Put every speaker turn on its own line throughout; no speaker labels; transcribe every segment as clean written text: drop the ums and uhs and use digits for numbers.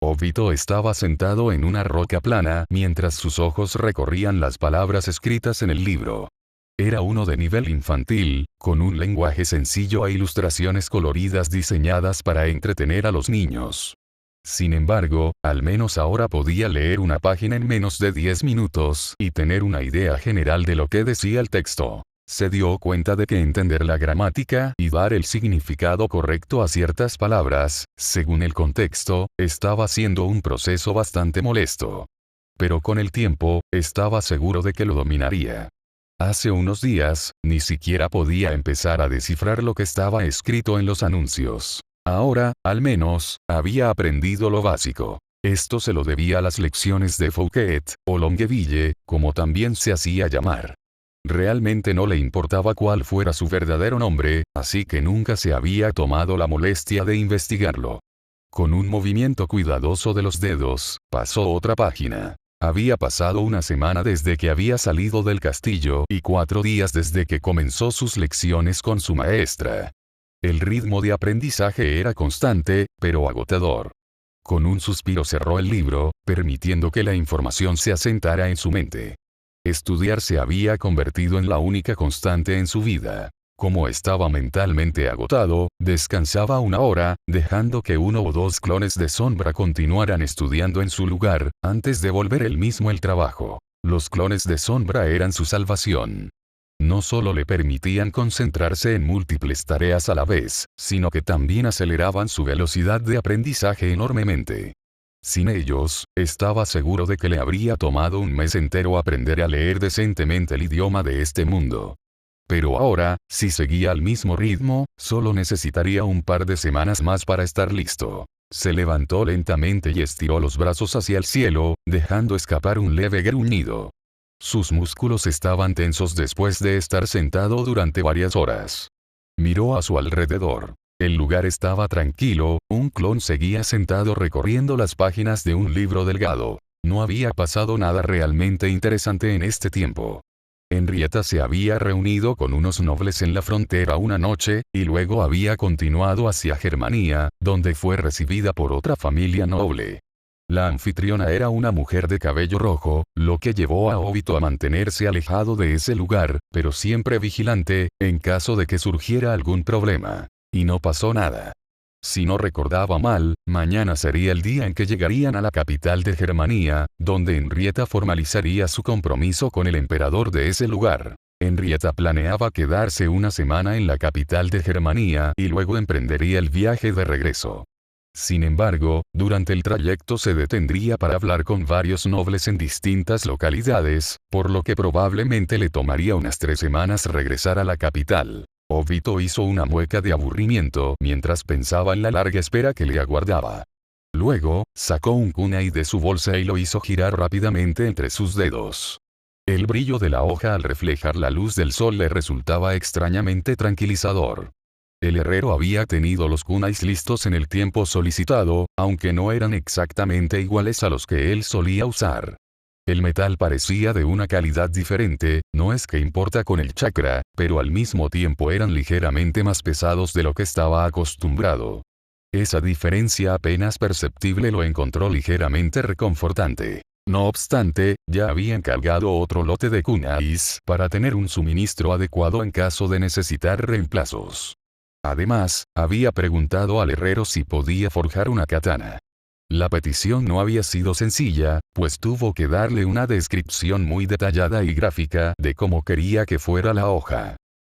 Obito estaba sentado en una roca plana mientras sus ojos recorrían las palabras escritas en el libro. Era uno de nivel infantil, con un lenguaje sencillo e ilustraciones coloridas diseñadas para entretener a los niños. Sin embargo, al menos ahora podía leer una página en menos de 10 minutos y tener una idea general de lo que decía el texto. Se dio cuenta de que entender la gramática y dar el significado correcto a ciertas palabras, según el contexto, estaba siendo un proceso bastante molesto. Pero con el tiempo, estaba seguro de que lo dominaría. Hace unos días, ni siquiera podía empezar a descifrar lo que estaba escrito en los anuncios. Ahora, al menos, había aprendido lo básico. Esto se lo debía a las lecciones de Fouquet, o Longueville, como también se hacía llamar. Realmente no le importaba cuál fuera su verdadero nombre, así que nunca se había tomado la molestia de investigarlo. Con un movimiento cuidadoso de los dedos, pasó otra página. Había pasado una semana desde que había salido del castillo y 4 días desde que comenzó sus lecciones con su maestra. El ritmo de aprendizaje era constante, pero agotador. Con un suspiro cerró el libro, permitiendo que la información se asentara en su mente. Estudiar se había convertido en la única constante en su vida. Como estaba mentalmente agotado, descansaba una hora, dejando que 1 o 2 clones de sombra continuaran estudiando en su lugar, antes de volver él mismo al trabajo. Los clones de sombra eran su salvación. No solo le permitían concentrarse en múltiples tareas a la vez, sino que también aceleraban su velocidad de aprendizaje enormemente. Sin ellos, estaba seguro de que le habría tomado un mes entero aprender a leer decentemente el idioma de este mundo. Pero ahora, si seguía al mismo ritmo, solo necesitaría un par de semanas más para estar listo. Se levantó lentamente y estiró los brazos hacia el cielo, dejando escapar un leve gruñido. Sus músculos estaban tensos después de estar sentado durante varias horas. Miró a su alrededor. El lugar estaba tranquilo, un clon seguía sentado recorriendo las páginas de un libro delgado. No había pasado nada realmente interesante en este tiempo. Henrietta se había reunido con unos nobles en la frontera una noche, y luego había continuado hacia Germania, donde fue recibida por otra familia noble. La anfitriona era una mujer de cabello rojo, lo que llevó a Obito a mantenerse alejado de ese lugar, pero siempre vigilante, en caso de que surgiera algún problema. Y no pasó nada. Si no recordaba mal, mañana sería el día en que llegarían a la capital de Germania, donde Henrietta formalizaría su compromiso con el emperador de ese lugar. Henrietta planeaba quedarse una semana en la capital de Germania y luego emprendería el viaje de regreso. Sin embargo, durante el trayecto se detendría para hablar con varios nobles en distintas localidades, por lo que probablemente le tomaría unas 3 semanas regresar a la capital. Obito hizo una mueca de aburrimiento mientras pensaba en la larga espera que le aguardaba. Luego, sacó un kunai de su bolsa y lo hizo girar rápidamente entre sus dedos. El brillo de la hoja al reflejar la luz del sol le resultaba extrañamente tranquilizador. El herrero había tenido los kunais listos en el tiempo solicitado, aunque no eran exactamente iguales a los que él solía usar. El metal parecía de una calidad diferente, no es que importa con el chakra, pero al mismo tiempo eran ligeramente más pesados de lo que estaba acostumbrado. Esa diferencia apenas perceptible lo encontró ligeramente reconfortante. No obstante, ya habían cargado otro lote de kunais para tener un suministro adecuado en caso de necesitar reemplazos. Además, había preguntado al herrero si podía forjar una katana. La petición no había sido sencilla, pues tuvo que darle una descripción muy detallada y gráfica de cómo quería que fuera la hoja.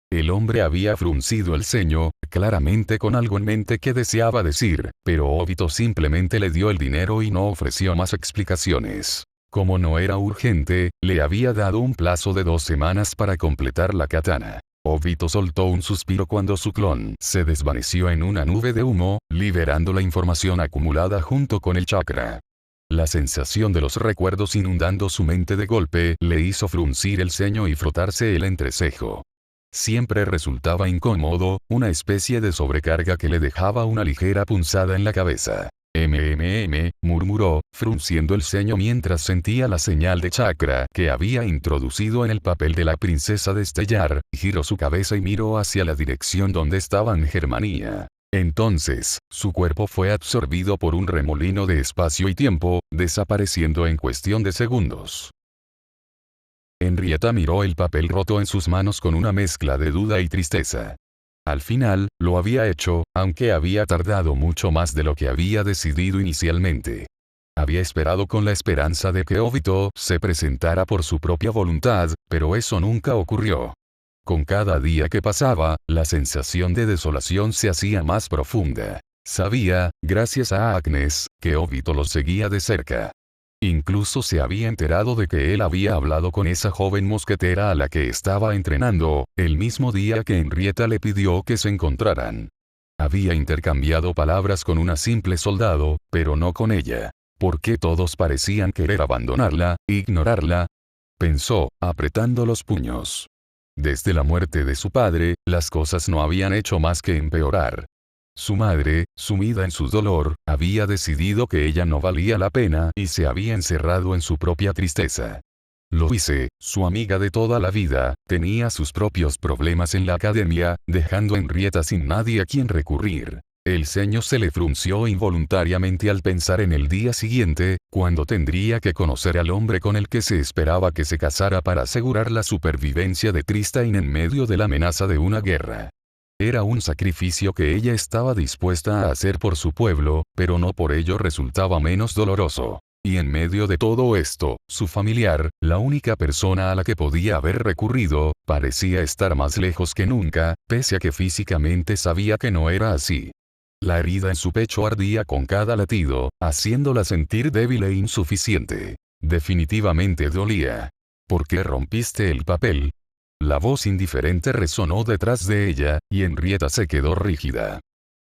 El hombre había fruncido el ceño, claramente con algo en mente que deseaba decir, pero Obito simplemente le dio el dinero y no ofreció más explicaciones. Como no era urgente, le había dado un plazo de 2 semanas para completar la katana. Obito soltó un suspiro cuando su clon se desvaneció en una nube de humo, liberando la información acumulada junto con el chakra. La sensación de los recuerdos inundando su mente de golpe le hizo fruncir el ceño y frotarse el entrecejo. Siempre resultaba incómodo, una especie de sobrecarga que le dejaba una ligera punzada en la cabeza. Murmuró, frunciendo el ceño mientras sentía la señal de chakra que había introducido en el papel de la princesa destellar, giró su cabeza y miró hacia la dirección donde estaban Germania. Entonces, su cuerpo fue absorbido por un remolino de espacio y tiempo, desapareciendo en cuestión de segundos. Henrietta miró el papel roto en sus manos con una mezcla de duda y tristeza. Al final, lo había hecho, aunque había tardado mucho más de lo que había decidido inicialmente. Había esperado con la esperanza de que Obito se presentara por su propia voluntad, pero eso nunca ocurrió. Con cada día que pasaba, la sensación de desolación se hacía más profunda. Sabía, gracias a Agnes, que Obito lo seguía de cerca. Incluso se había enterado de que él había hablado con esa joven mosquetera a la que estaba entrenando, el mismo día que Henrietta le pidió que se encontraran. Había intercambiado palabras con una simple soldado, pero no con ella. ¿Por qué todos parecían querer abandonarla, ignorarla? Pensó, apretando los puños. Desde la muerte de su padre, las cosas no habían hecho más que empeorar. Su madre, sumida en su dolor, había decidido que ella no valía la pena y se había encerrado en su propia tristeza. Louise, su amiga de toda la vida, tenía sus propios problemas en la academia, dejando a Henrietta sin nadie a quien recurrir. El ceño se le frunció involuntariamente al pensar en el día siguiente, cuando tendría que conocer al hombre con el que se esperaba que se casara para asegurar la supervivencia de Tristain en medio de la amenaza de una guerra. Era un sacrificio que ella estaba dispuesta a hacer por su pueblo, pero no por ello resultaba menos doloroso. Y en medio de todo esto, su familiar, la única persona a la que podía haber recurrido, parecía estar más lejos que nunca, pese a que físicamente sabía que no era así. La herida en su pecho ardía con cada latido, haciéndola sentir débil e insuficiente. Definitivamente dolía. ¿Por qué rompiste el papel? La voz indiferente resonó detrás de ella, y Henrietta se quedó rígida.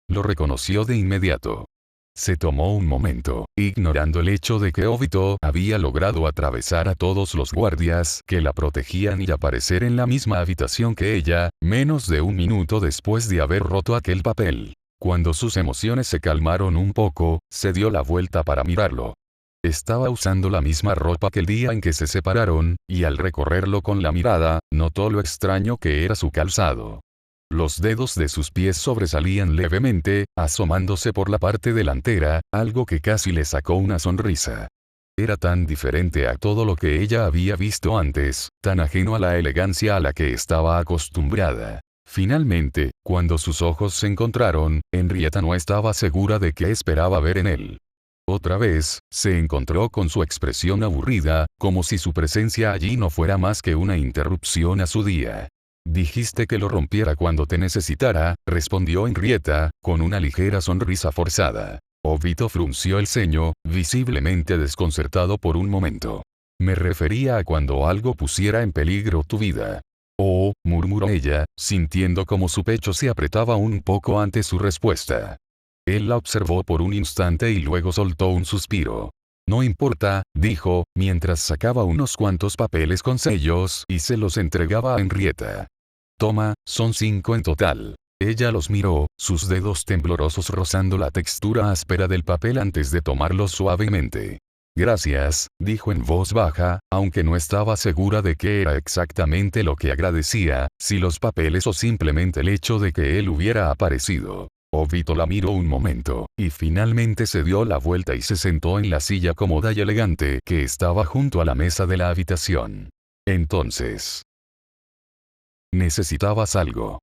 Lo reconoció de inmediato. Se tomó un momento, ignorando el hecho de que Obito había logrado atravesar a todos los guardias que la protegían y aparecer en la misma habitación que ella, menos de un minuto después de haber roto aquel papel. Cuando sus emociones se calmaron un poco, se dio la vuelta para mirarlo. Estaba usando la misma ropa que el día en que se separaron, y al recorrerlo con la mirada, notó lo extraño que era su calzado. Los dedos de sus pies sobresalían levemente, asomándose por la parte delantera, algo que casi le sacó una sonrisa. Era tan diferente a todo lo que ella había visto antes, tan ajeno a la elegancia a la que estaba acostumbrada. Finalmente, cuando sus ojos se encontraron, Henrietta no estaba segura de qué esperaba ver en él. Otra vez, se encontró con su expresión aburrida, como si su presencia allí no fuera más que una interrupción a su día. Dijiste que lo rompiera cuando te necesitara, respondió Henrietta, con una ligera sonrisa forzada. Obito frunció el ceño, visiblemente desconcertado por un momento. Me refería a cuando algo pusiera en peligro tu vida. Oh, murmuró ella, sintiendo como su pecho se apretaba un poco ante su respuesta. Él la observó por un instante y luego soltó un suspiro. No importa, dijo, mientras sacaba unos cuantos papeles con sellos y se los entregaba a Henrietta. Toma, son 5 en total. Ella los miró, sus dedos temblorosos rozando la textura áspera del papel antes de tomarlos suavemente. Gracias, dijo en voz baja, aunque no estaba segura de qué era exactamente lo que agradecía, si los papeles o simplemente el hecho de que él hubiera aparecido. Obito la miró un momento, y finalmente se dio la vuelta y se sentó en la silla cómoda y elegante que estaba junto a la mesa de la habitación. Entonces, ¿necesitabas algo?,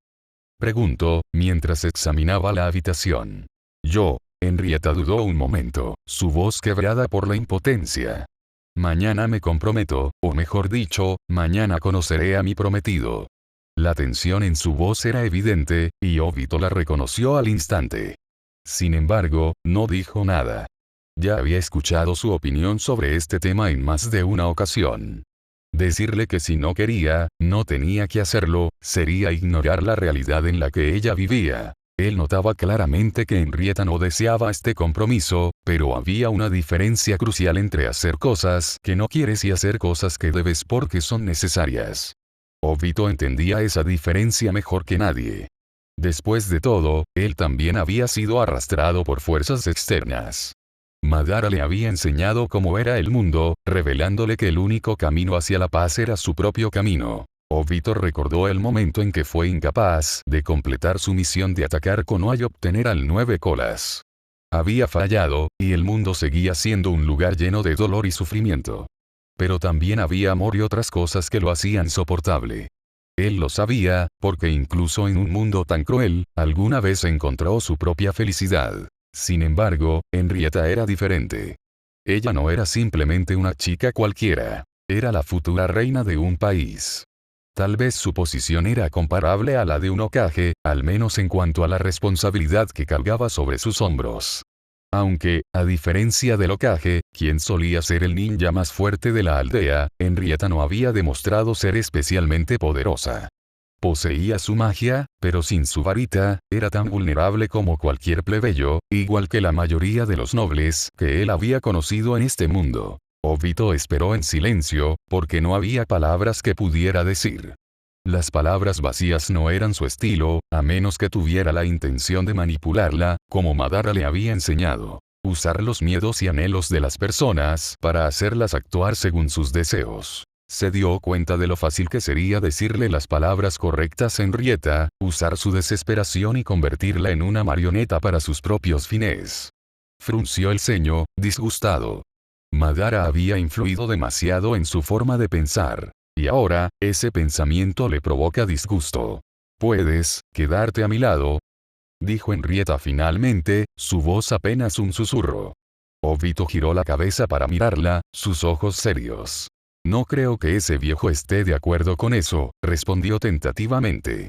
preguntó, mientras examinaba la habitación. Yo. Henrietta dudó un momento, su voz quebrada por la impotencia. Mañana me comprometo, o mejor dicho, mañana conoceré a mi prometido. La tensión en su voz era evidente, y Obito la reconoció al instante. Sin embargo, no dijo nada. Ya había escuchado su opinión sobre este tema en más de una ocasión. Decirle que si no quería, no tenía que hacerlo, sería ignorar la realidad en la que ella vivía. Él notaba claramente que Henrietta no deseaba este compromiso, pero había una diferencia crucial entre hacer cosas que no quieres y hacer cosas que debes porque son necesarias. Obito entendía esa diferencia mejor que nadie. Después de todo, él también había sido arrastrado por fuerzas externas. Madara le había enseñado cómo era el mundo, revelándole que el único camino hacia la paz era su propio camino. Obito recordó el momento en que fue incapaz de completar su misión de atacar Konoha y obtener al 9 colas. Había fallado, y el mundo seguía siendo un lugar lleno de dolor y sufrimiento. Pero también había amor y otras cosas que lo hacían soportable. Él lo sabía, porque incluso en un mundo tan cruel, alguna vez encontró su propia felicidad. Sin embargo, Henrietta era diferente. Ella no era simplemente una chica cualquiera. Era la futura reina de un país. Tal vez su posición era comparable a la de un Hokage, al menos en cuanto a la responsabilidad que cargaba sobre sus hombros. Aunque, a diferencia del Hokage, quien solía ser el ninja más fuerte de la aldea, Henrietta no había demostrado ser especialmente poderosa. Poseía su magia, pero sin su varita, era tan vulnerable como cualquier plebeyo, igual que la mayoría de los nobles que él había conocido en este mundo. Obito esperó en silencio, porque no había palabras que pudiera decir. Las palabras vacías no eran su estilo, a menos que tuviera la intención de manipularla, como Madara le había enseñado. Usar los miedos y anhelos de las personas para hacerlas actuar según sus deseos. Se dio cuenta de lo fácil que sería decirle las palabras correctas a Henrietta, usar su desesperación y convertirla en una marioneta para sus propios fines. Frunció el ceño, disgustado. Madara había influido demasiado en su forma de pensar. Y ahora, ese pensamiento le provoca disgusto. ¿Puedes quedarte a mi lado?, dijo Henrietta finalmente, su voz apenas un susurro. Obito giró la cabeza para mirarla, sus ojos serios. No creo que ese viejo esté de acuerdo con eso, respondió tentativamente.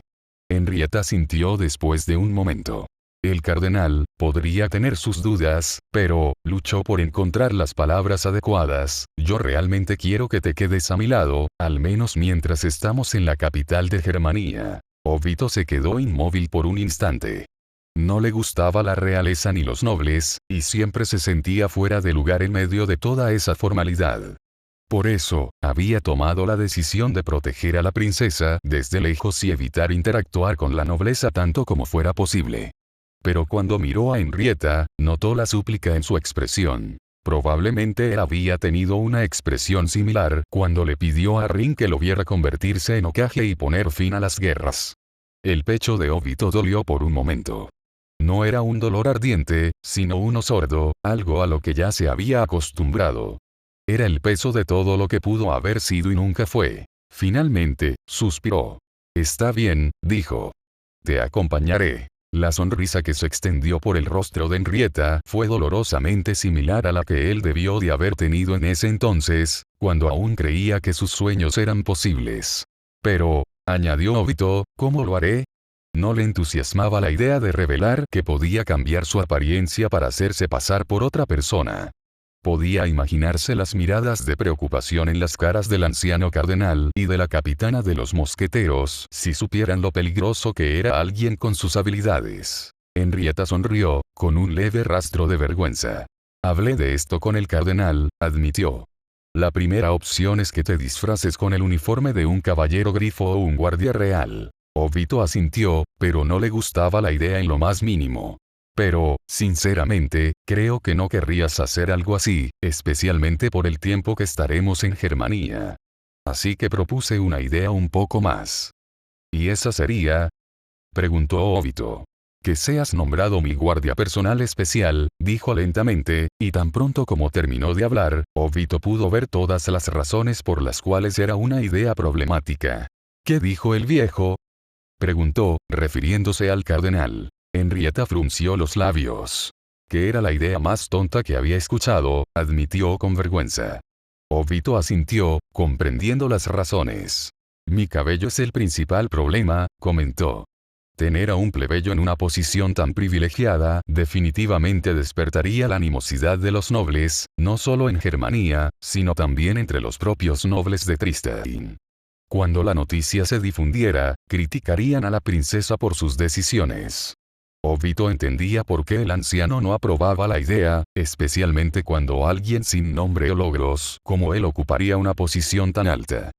Henrietta sintió después de un momento. El cardenal podría tener sus dudas, pero luchó por encontrar las palabras adecuadas. Yo realmente quiero que te quedes a mi lado, al menos mientras estamos en la capital de Germania. Obito se quedó inmóvil por un instante. No le gustaba la realeza ni los nobles, y siempre se sentía fuera de lugar en medio de toda esa formalidad. Por eso, había tomado la decisión de proteger a la princesa desde lejos y evitar interactuar con la nobleza tanto como fuera posible. Pero cuando miró a Henrietta, notó la súplica en su expresión. Probablemente él había tenido una expresión similar cuando le pidió a Rin que lo viera convertirse en Hokage y poner fin a las guerras. El pecho de Obito dolió por un momento. No era un dolor ardiente, sino uno sordo, algo a lo que ya se había acostumbrado. Era el peso de todo lo que pudo haber sido y nunca fue. Finalmente, suspiró. Está bien, dijo. Te acompañaré. La sonrisa que se extendió por el rostro de Henrietta fue dolorosamente similar a la que él debió de haber tenido en ese entonces, cuando aún creía que sus sueños eran posibles. Pero, añadió Obito, ¿cómo lo haré? No le entusiasmaba la idea de revelar que podía cambiar su apariencia para hacerse pasar por otra persona. Podía imaginarse las miradas de preocupación en las caras del anciano cardenal y de la capitana de los mosqueteros si supieran lo peligroso que era alguien con sus habilidades. Henrietta sonrió, con un leve rastro de vergüenza. Hablé de esto con el cardenal, admitió. La primera opción es que te disfraces con el uniforme de un caballero grifo o un guardia real. Obito asintió, pero no le gustaba la idea en lo más mínimo. Pero, sinceramente, creo que no querrías hacer algo así, especialmente por el tiempo que estaremos en Germania. Así que propuse una idea un poco más. ¿Y esa sería?, preguntó Obito. Que seas nombrado mi guardia personal especial, dijo lentamente, y tan pronto como terminó de hablar, Obito pudo ver todas las razones por las cuales era una idea problemática. ¿Qué dijo el viejo?, preguntó, refiriéndose al cardenal. Henrietta frunció los labios. Que era la idea más tonta que había escuchado, admitió con vergüenza. Obito asintió, comprendiendo las razones. Mi cabello es el principal problema, comentó. Tener a un plebeyo en una posición tan privilegiada definitivamente despertaría la animosidad de los nobles, no solo en Germania, sino también entre los propios nobles de Tristan. Cuando la noticia se difundiera, criticarían a la princesa por sus decisiones. Obito entendía por qué el anciano no aprobaba la idea, especialmente cuando alguien sin nombre o logros como él ocuparía una posición tan alta.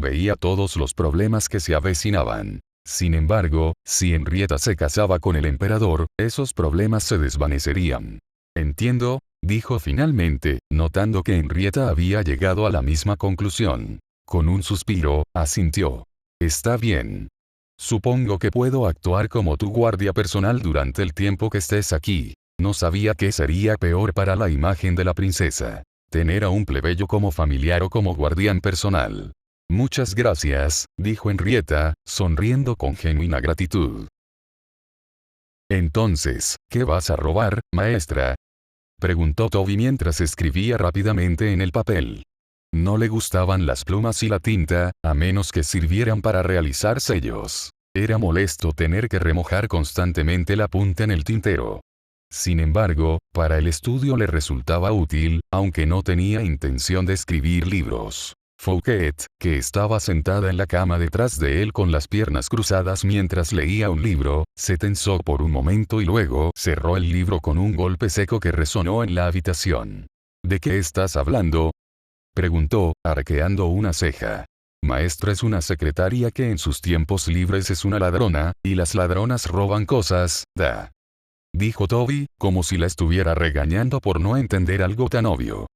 Veía todos los problemas que se avecinaban. Sin embargo, si Henrietta se casaba con el emperador, esos problemas se desvanecerían. Entiendo, dijo finalmente, notando que Henrietta había llegado a la misma conclusión. Con un suspiro, asintió. Está bien. Supongo que puedo actuar como tu guardia personal durante el tiempo que estés aquí. No sabía qué sería peor para la imagen de la princesa. Tener a un plebeyo como familiar o como guardián personal. Muchas gracias, dijo Henrietta, sonriendo con genuina gratitud. Entonces, ¿qué vas a robar, maestra? Preguntó Toby mientras escribía rápidamente en el papel. No le gustaban las plumas y la tinta, a menos que sirvieran para realizar sellos. Era molesto tener que remojar constantemente la punta en el tintero. Sin embargo, para el estudio le resultaba útil, aunque no tenía intención de escribir libros. Fouquet, que estaba sentada en la cama detrás de él con las piernas cruzadas mientras leía un libro, se tensó por un momento y luego cerró el libro con un golpe seco que resonó en la habitación. ¿De qué estás hablando?, preguntó, arqueando una ceja. Maestra es una secretaria que en sus tiempos libres es una ladrona, y las ladronas roban cosas, dijo Toby, como si la estuviera regañando por no entender algo tan obvio.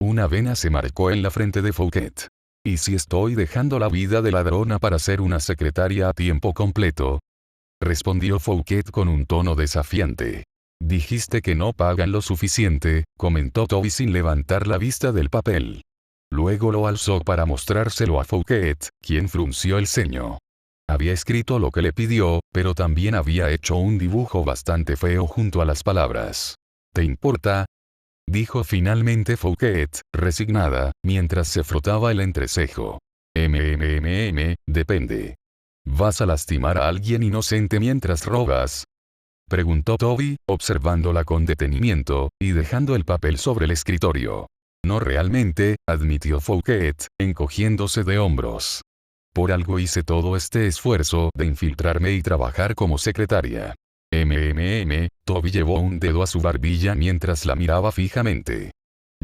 Una vena se marcó en la frente de Fouquet. ¿Y si estoy dejando la vida de ladrona para ser una secretaria a tiempo completo?, respondió Fouquet con un tono desafiante. Dijiste que no pagan lo suficiente, comentó Toby sin levantar la vista del papel. Luego lo alzó para mostrárselo a Fouquet, quien frunció el ceño. Había escrito lo que le pidió, pero también había hecho un dibujo bastante feo junto a las palabras. ¿Te importa?, dijo finalmente Fouquet, resignada, mientras se frotaba el entrecejo. Depende. ¿Vas a lastimar a alguien inocente mientras robas?, preguntó Toby, observándola con detenimiento, y dejando el papel sobre el escritorio. No realmente, admitió Fouquet, encogiéndose de hombros. Por algo hice todo este esfuerzo de infiltrarme y trabajar como secretaria. Toby llevó un dedo a su barbilla mientras la miraba fijamente.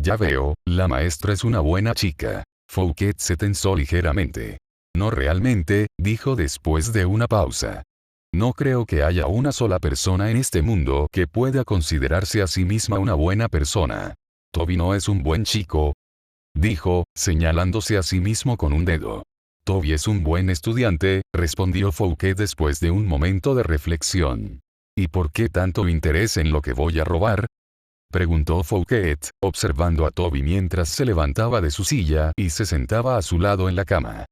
Ya veo, la maestra es una buena chica. Fouquet se tensó ligeramente. No realmente, dijo después de una pausa. No creo que haya una sola persona en este mundo que pueda considerarse a sí misma una buena persona. Toby no es un buen chico, dijo, señalándose a sí mismo con un dedo. Toby es un buen estudiante, respondió Fouquet después de un momento de reflexión. ¿Y por qué tanto interés en lo que voy a robar?, preguntó Fouquet, observando a Toby mientras se levantaba de su silla y se sentaba a su lado en la cama.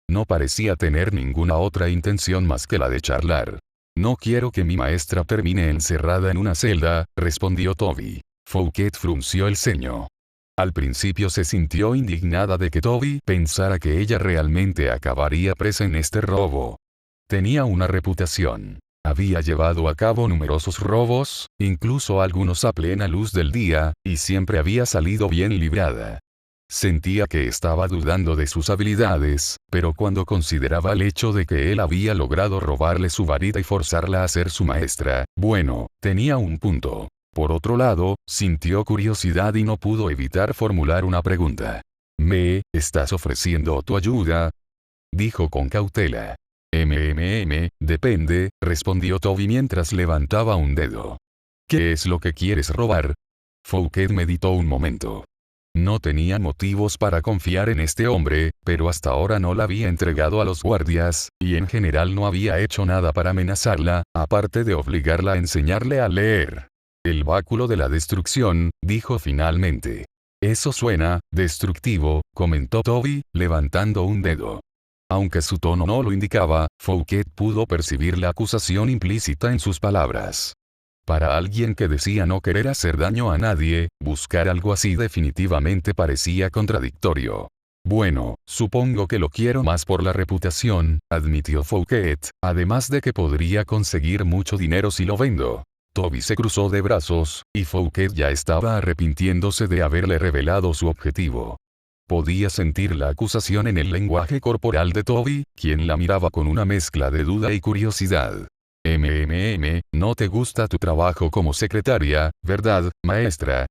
No parecía tener ninguna otra intención más que la de charlar. No quiero que mi maestra termine encerrada en una celda, respondió Toby. Fouquet frunció el ceño. Al principio se sintió indignada de que Toby pensara que ella realmente acabaría presa en este robo. Tenía una reputación. Había llevado a cabo numerosos robos, incluso algunos a plena luz del día, y siempre había salido bien librada. Sentía que estaba dudando de sus habilidades, pero cuando consideraba el hecho de que él había logrado robarle su varita y forzarla a ser su maestra, bueno, tenía un punto. Por otro lado, sintió curiosidad y no pudo evitar formular una pregunta. ¿Me estás ofreciendo tu ayuda?, dijo con cautela. Depende, respondió Toby mientras levantaba un dedo. ¿Qué es lo que quieres robar?, Fouquet meditó un momento. No tenía motivos para confiar en este hombre, pero hasta ahora no la había entregado a los guardias, y en general no había hecho nada para amenazarla, aparte de obligarla a enseñarle a leer. El báculo de la destrucción, dijo finalmente. Eso suena destructivo, comentó Toby, levantando un dedo. Aunque su tono no lo indicaba, Fouquet pudo percibir la acusación implícita en sus palabras. Para alguien que decía no querer hacer daño a nadie, buscar algo así definitivamente parecía contradictorio. Bueno, supongo que lo quiero más por la reputación, admitió Fouquet, además de que podría conseguir mucho dinero si lo vendo. Toby se cruzó de brazos, y Fouquet ya estaba arrepintiéndose de haberle revelado su objetivo. Podía sentir la acusación en el lenguaje corporal de Toby, quien la miraba con una mezcla de duda y curiosidad. ¿No te gusta tu trabajo como secretaria, verdad, maestra?,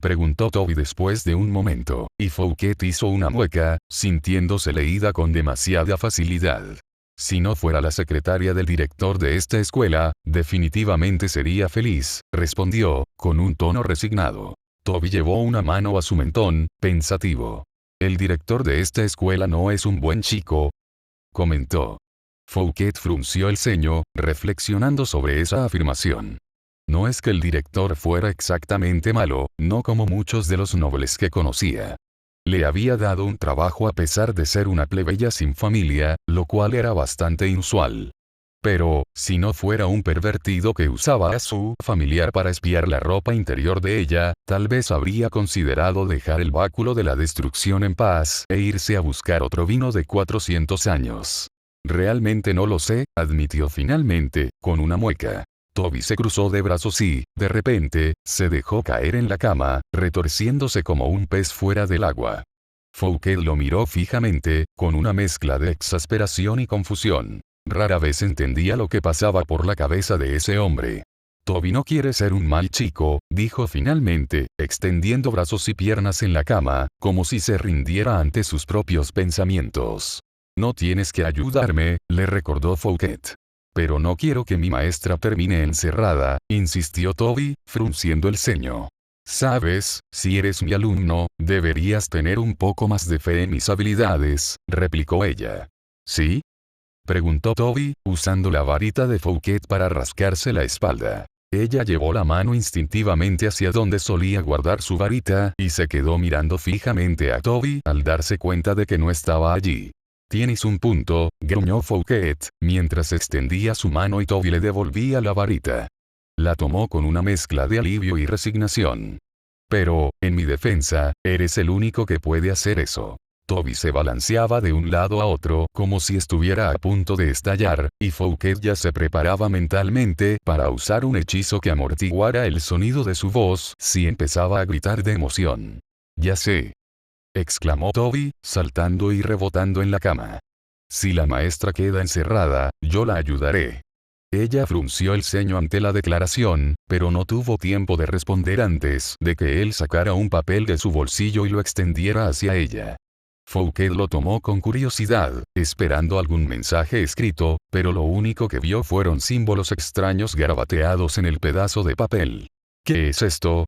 preguntó Toby después de un momento, y Fouquet hizo una mueca, sintiéndose leída con demasiada facilidad. Si no fuera la secretaria del director de esta escuela, definitivamente sería feliz, respondió, con un tono resignado. Toby llevó una mano a su mentón, pensativo. El director de esta escuela no es un buen chico. comentó. Fouquet frunció el ceño, reflexionando sobre esa afirmación. No es que el director fuera exactamente malo, no como muchos de los nobles que conocía. Le había dado un trabajo a pesar de ser una plebeya sin familia, lo cual era bastante inusual. Pero, si no fuera un pervertido que usaba a su familiar para espiar la ropa interior de ella, tal vez habría considerado dejar el báculo de la destrucción en paz e irse a buscar otro vino de 400 años. Realmente no lo sé, admitió finalmente, con una mueca. Toby se cruzó de brazos y, de repente, se dejó caer en la cama, retorciéndose como un pez fuera del agua. Fouquet lo miró fijamente, con una mezcla de exasperación y confusión. Rara vez entendía lo que pasaba por la cabeza de ese hombre. Toby no quiere ser un mal chico, dijo finalmente, extendiendo brazos y piernas en la cama, como si se rindiera ante sus propios pensamientos. No tienes que ayudarme, le recordó Fouquet. Pero no quiero que mi maestra termine encerrada, insistió Toby, frunciendo el ceño. Sabes, si eres mi alumno, deberías tener un poco más de fe en mis habilidades, replicó ella. ¿Sí? Preguntó Toby, usando la varita de Fouquet para rascarse la espalda. Ella llevó la mano instintivamente hacia donde solía guardar su varita y se quedó mirando fijamente a Toby al darse cuenta de que no estaba allí. Tienes un punto, gruñó Fouquet, mientras extendía su mano y Toby le devolvía la varita. La tomó con una mezcla de alivio y resignación. Pero, en mi defensa, eres el único que puede hacer eso. Toby se balanceaba de un lado a otro como si estuviera a punto de estallar, y Fouquet ya se preparaba mentalmente para usar un hechizo que amortiguara el sonido de su voz si empezaba a gritar de emoción. Ya sé, exclamó Toby, saltando y rebotando en la cama. Si la maestra queda encerrada, yo la ayudaré. Ella frunció el ceño ante la declaración, pero no tuvo tiempo de responder antes de que él sacara un papel de su bolsillo y lo extendiera hacia ella. Fouquet lo tomó con curiosidad, esperando algún mensaje escrito, pero lo único que vio fueron símbolos extraños garabateados en el pedazo de papel. ¿Qué es esto?,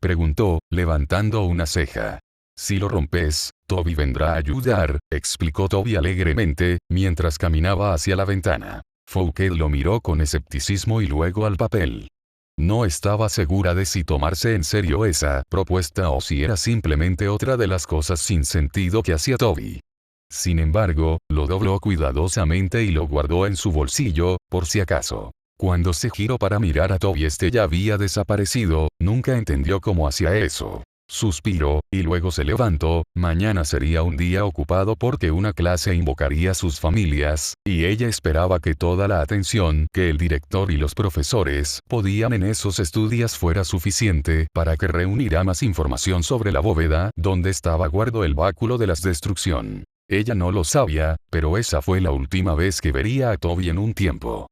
preguntó, levantando una ceja. Si lo rompes, Toby vendrá a ayudar, explicó Toby alegremente, mientras caminaba hacia la ventana. Fouquet lo miró con escepticismo y luego al papel. No estaba segura de si tomarse en serio esa propuesta o si era simplemente otra de las cosas sin sentido que hacía Toby. Sin embargo, lo dobló cuidadosamente y lo guardó en su bolsillo, por si acaso. Cuando se giró para mirar a Toby, este ya había desaparecido, nunca entendió cómo hacía eso. Suspiró, y luego se levantó. Mañana sería un día ocupado porque una clase invocaría a sus familias, y ella esperaba que toda la atención que el director y los profesores podían en esos estudios fuera suficiente para que reunirá más información sobre la bóveda donde estaba guardado el báculo de la destrucción. Ella no lo sabía, pero esa fue la última vez que vería a Toby en un tiempo.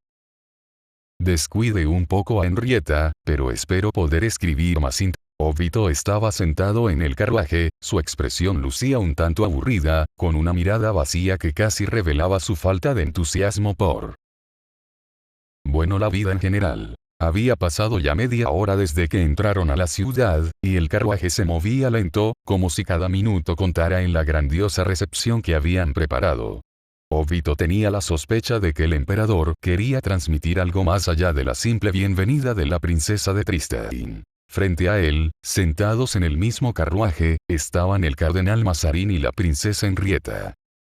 Descuide un poco a Henrietta, pero espero poder escribir más. Obito estaba sentado en el carruaje, su expresión lucía un tanto aburrida, con una mirada vacía que casi revelaba su falta de entusiasmo por la vida en general. Había pasado ya media hora desde que entraron a la ciudad, y el carruaje se movía lento, como si cada minuto contara en la grandiosa recepción que habían preparado. Obito tenía la sospecha de que el emperador quería transmitir algo más allá de la simple bienvenida de la princesa de Tristan. Frente a él, sentados en el mismo carruaje, estaban el cardenal Mazarin y la princesa Henrietta.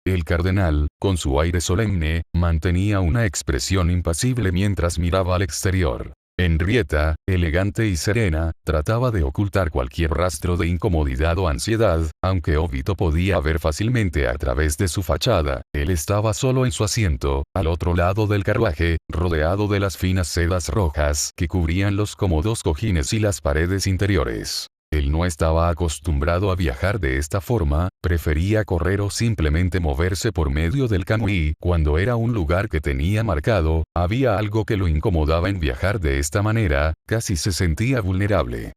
El cardenal, con su aire solemne, mantenía una expresión impasible mientras miraba al exterior. Henrietta, elegante y serena, trataba de ocultar cualquier rastro de incomodidad o ansiedad, aunque Obito podía ver fácilmente a través de su fachada. Él estaba solo en su asiento, al otro lado del carruaje, rodeado de las finas sedas rojas que cubrían los cómodos cojines y las paredes interiores. Él no estaba acostumbrado a viajar de esta forma, prefería correr o simplemente moverse por medio del camino y, cuando era un lugar que tenía marcado, había algo que lo incomodaba en viajar de esta manera, casi se sentía vulnerable.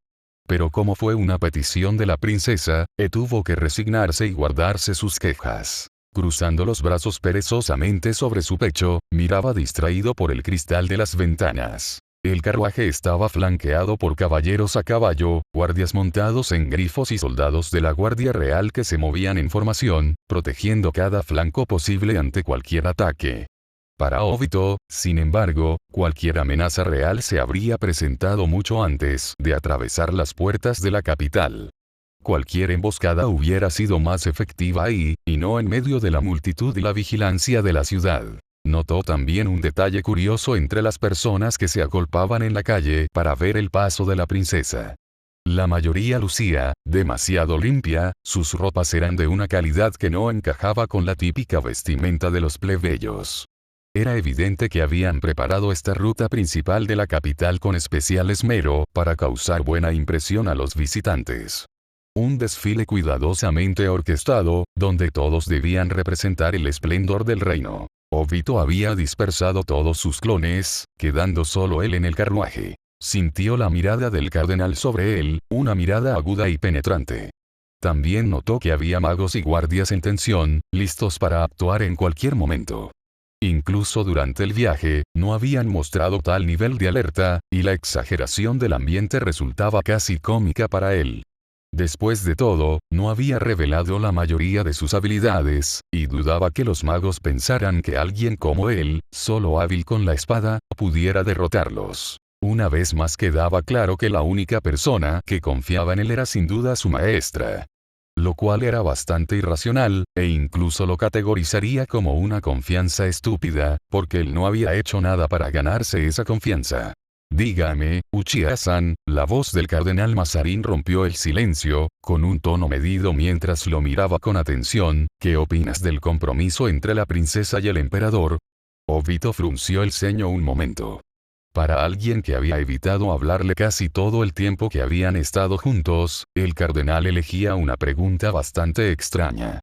Pero como fue una petición de la princesa, tuvo que resignarse y guardarse sus quejas. Cruzando los brazos perezosamente sobre su pecho, miraba distraído por el cristal de las ventanas. El carruaje estaba flanqueado por caballeros a caballo, guardias montados en grifos y soldados de la Guardia Real que se movían en formación, protegiendo cada flanco posible ante cualquier ataque. Para Obito, sin embargo, cualquier amenaza real se habría presentado mucho antes de atravesar las puertas de la capital. Cualquier emboscada hubiera sido más efectiva ahí, y no en medio de la multitud y la vigilancia de la ciudad. Notó también un detalle curioso entre las personas que se agolpaban en la calle para ver el paso de la princesa. La mayoría lucía demasiado limpia, sus ropas eran de una calidad que no encajaba con la típica vestimenta de los plebeyos. Era evidente que habían preparado esta ruta principal de la capital con especial esmero para causar buena impresión a los visitantes. Un desfile cuidadosamente orquestado, donde todos debían representar el esplendor del reino. Obito había dispersado todos sus clones, quedando solo él en el carruaje. Sintió la mirada del cardenal sobre él, una mirada aguda y penetrante. También notó que había magos y guardias en tensión, listos para actuar en cualquier momento. Incluso durante el viaje, no habían mostrado tal nivel de alerta, y la exageración del ambiente resultaba casi cómica para él. Después de todo, no había revelado la mayoría de sus habilidades, y dudaba que los magos pensaran que alguien como él, solo hábil con la espada, pudiera derrotarlos. Una vez más quedaba claro que la única persona que confiaba en él era sin duda su maestra. Lo cual era bastante irracional, e incluso lo categorizaría como una confianza estúpida, porque él no había hecho nada para ganarse esa confianza. Dígame, Uchiha-san, la voz del cardenal Mazarin rompió el silencio, con un tono medido mientras lo miraba con atención, ¿qué opinas del compromiso entre la princesa y el emperador? Obito frunció el ceño un momento. Para alguien que había evitado hablarle casi todo el tiempo que habían estado juntos, el cardenal elegía una pregunta bastante extraña.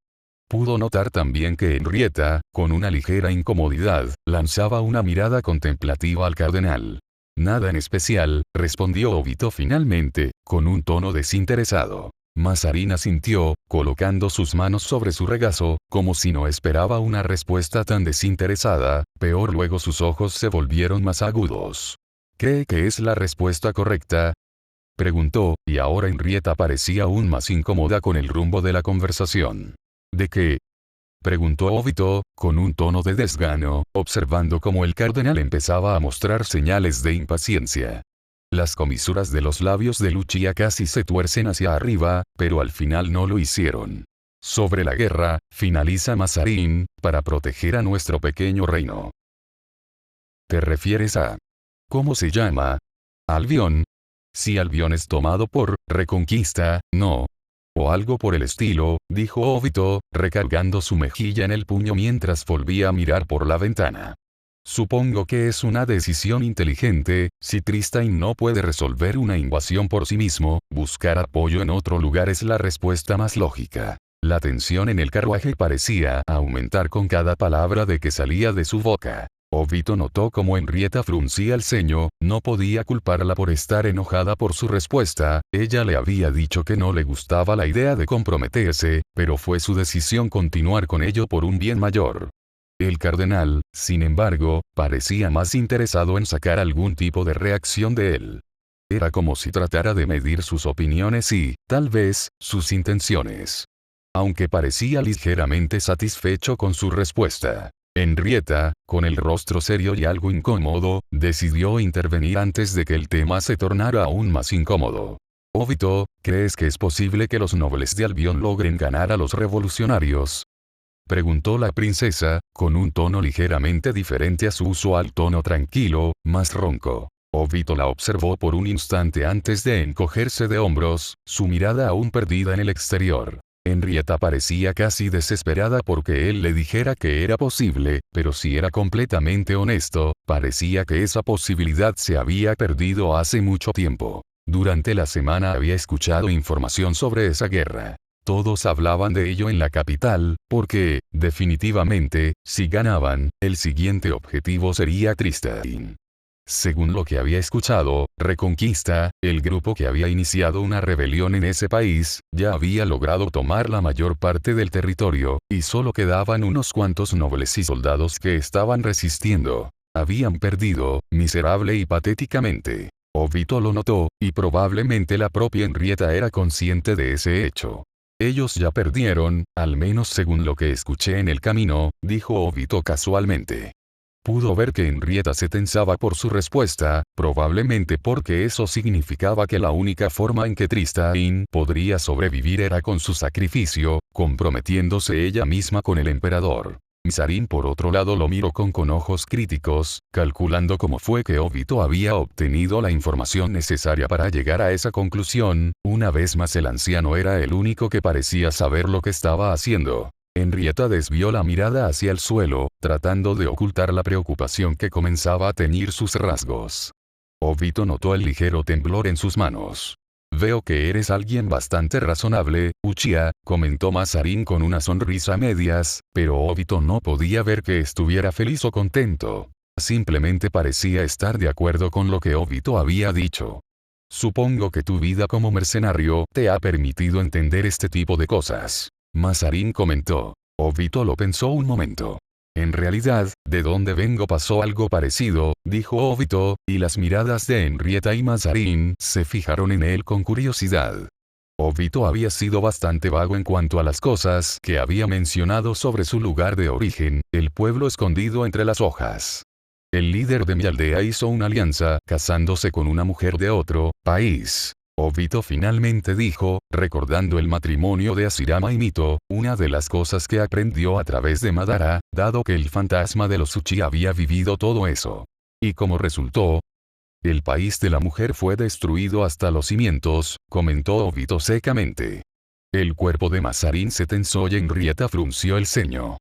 Pudo notar también que Henrietta, con una ligera incomodidad, lanzaba una mirada contemplativa al cardenal. Nada en especial, respondió Obito finalmente, con un tono desinteresado. Mazarin asintió, colocando sus manos sobre su regazo, como si no esperaba una respuesta tan desinteresada, peor luego sus ojos se volvieron más agudos. ¿Cree que es la respuesta correcta? Preguntó, y ahora Henrietta parecía aún más incómoda con el rumbo de la conversación. ¿De qué? Preguntó Obito, con un tono de desgano, observando cómo el cardenal empezaba a mostrar señales de impaciencia. Las comisuras de los labios de Uchiha casi se tuercen hacia arriba, pero al final no lo hicieron. Sobre la guerra, finaliza Mazarin, para proteger a nuestro pequeño reino. ¿Te refieres a? ¿Cómo se llama? Albion. Si Albion es tomado por Reconquista, no. O algo por el estilo, dijo Obito, recargando su mejilla en el puño mientras volvía a mirar por la ventana. Supongo que es una decisión inteligente, si Tristain no puede resolver una invasión por sí mismo, buscar apoyo en otro lugar es la respuesta más lógica. La tensión en el carruaje parecía aumentar con cada palabra de que salía de su boca. Obito notó cómo Henrietta fruncía el ceño, no podía culparla por estar enojada por su respuesta, ella le había dicho que no le gustaba la idea de comprometerse, pero fue su decisión continuar con ello por un bien mayor. El cardenal, sin embargo, parecía más interesado en sacar algún tipo de reacción de él. Era como si tratara de medir sus opiniones y, tal vez, sus intenciones. Aunque parecía ligeramente satisfecho con su respuesta. Henrietta, con el rostro serio y algo incómodo, decidió intervenir antes de que el tema se tornara aún más incómodo. Obito, ¿crees que es posible que los nobles de Albion logren ganar a los revolucionarios? Preguntó la princesa, con un tono ligeramente diferente a su usual tono tranquilo, más ronco. Obito la observó por un instante antes de encogerse de hombros, su mirada aún perdida en el exterior. Henrietta parecía casi desesperada porque él le dijera que era posible, pero si era completamente honesto, parecía que esa posibilidad se había perdido hace mucho tiempo. Durante la semana había escuchado información sobre esa guerra. Todos hablaban de ello en la capital, porque, definitivamente, si ganaban, el siguiente objetivo sería Tristain. Según lo que había escuchado, Reconquista, el grupo que había iniciado una rebelión en ese país, ya había logrado tomar la mayor parte del territorio, y solo quedaban unos cuantos nobles y soldados que estaban resistiendo. Habían perdido, miserable y patéticamente. Obito lo notó, y probablemente la propia Henrietta era consciente de ese hecho. Ellos ya perdieron, al menos según lo que escuché en el camino, dijo Obito casualmente. Pudo ver que Henrietta se tensaba por su respuesta, probablemente porque eso significaba que la única forma en que Tristain podría sobrevivir era con su sacrificio, comprometiéndose ella misma con el emperador. Misarin por otro lado lo miró con ojos críticos, calculando cómo fue que Obito había obtenido la información necesaria para llegar a esa conclusión. Una vez más el anciano era el único que parecía saber lo que estaba haciendo. Henrietta desvió la mirada hacia el suelo, tratando de ocultar la preocupación que comenzaba a teñir sus rasgos. Obito notó el ligero temblor en sus manos. Veo que eres alguien bastante razonable, Uchiha, comentó Masarin con una sonrisa a medias, pero Obito no podía ver que estuviera feliz o contento. Simplemente parecía estar de acuerdo con lo que Obito había dicho. Supongo que tu vida como mercenario te ha permitido entender este tipo de cosas. Masarin comentó. Obito lo pensó un momento. En realidad, de donde vengo pasó algo parecido, dijo Obito, y las miradas de Henrietta y Masarin se fijaron en él con curiosidad. Obito había sido bastante vago en cuanto a las cosas que había mencionado sobre su lugar de origen, el pueblo escondido entre las hojas. El líder de mi aldea hizo una alianza, casándose con una mujer de otro país. Obito finalmente dijo, recordando el matrimonio de Hashirama y Mito, una de las cosas que aprendió a través de Madara, dado que el fantasma de los Uchiha había vivido todo eso. Y como resultó, el país de la mujer fue destruido hasta los cimientos, comentó Obito secamente. El cuerpo de Masarin se tensó y Henrietta frunció el ceño.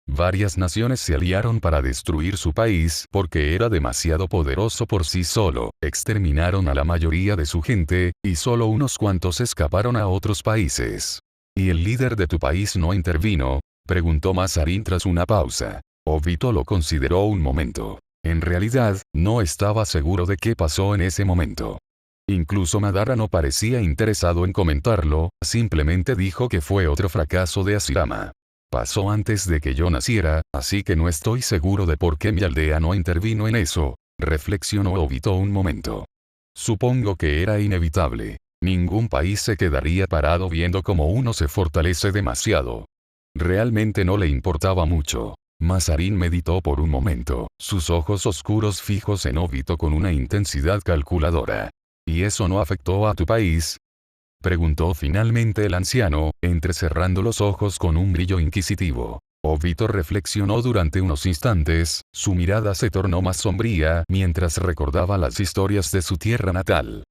Varias naciones se aliaron para destruir su país porque era demasiado poderoso por sí solo, exterminaron a la mayoría de su gente, y solo unos cuantos escaparon a otros países. ¿Y el líder de tu país no intervino?, preguntó Masarin tras una pausa. Obito lo consideró un momento. En realidad, no estaba seguro de qué pasó en ese momento. Incluso Madara no parecía interesado en comentarlo, simplemente dijo que fue otro fracaso de Hashirama. Pasó antes de que yo naciera, así que no estoy seguro de por qué mi aldea no intervino en eso, reflexionó Obito un momento. Supongo que era inevitable. Ningún país se quedaría parado viendo cómo uno se fortalece demasiado. Realmente no le importaba mucho. Masarin meditó por un momento, sus ojos oscuros fijos en Obito con una intensidad calculadora. ¿Y eso no afectó a tu país?, preguntó finalmente el anciano, entrecerrando los ojos con un brillo inquisitivo. Obito reflexionó durante unos instantes, su mirada se tornó más sombría mientras recordaba las historias de su tierra natal.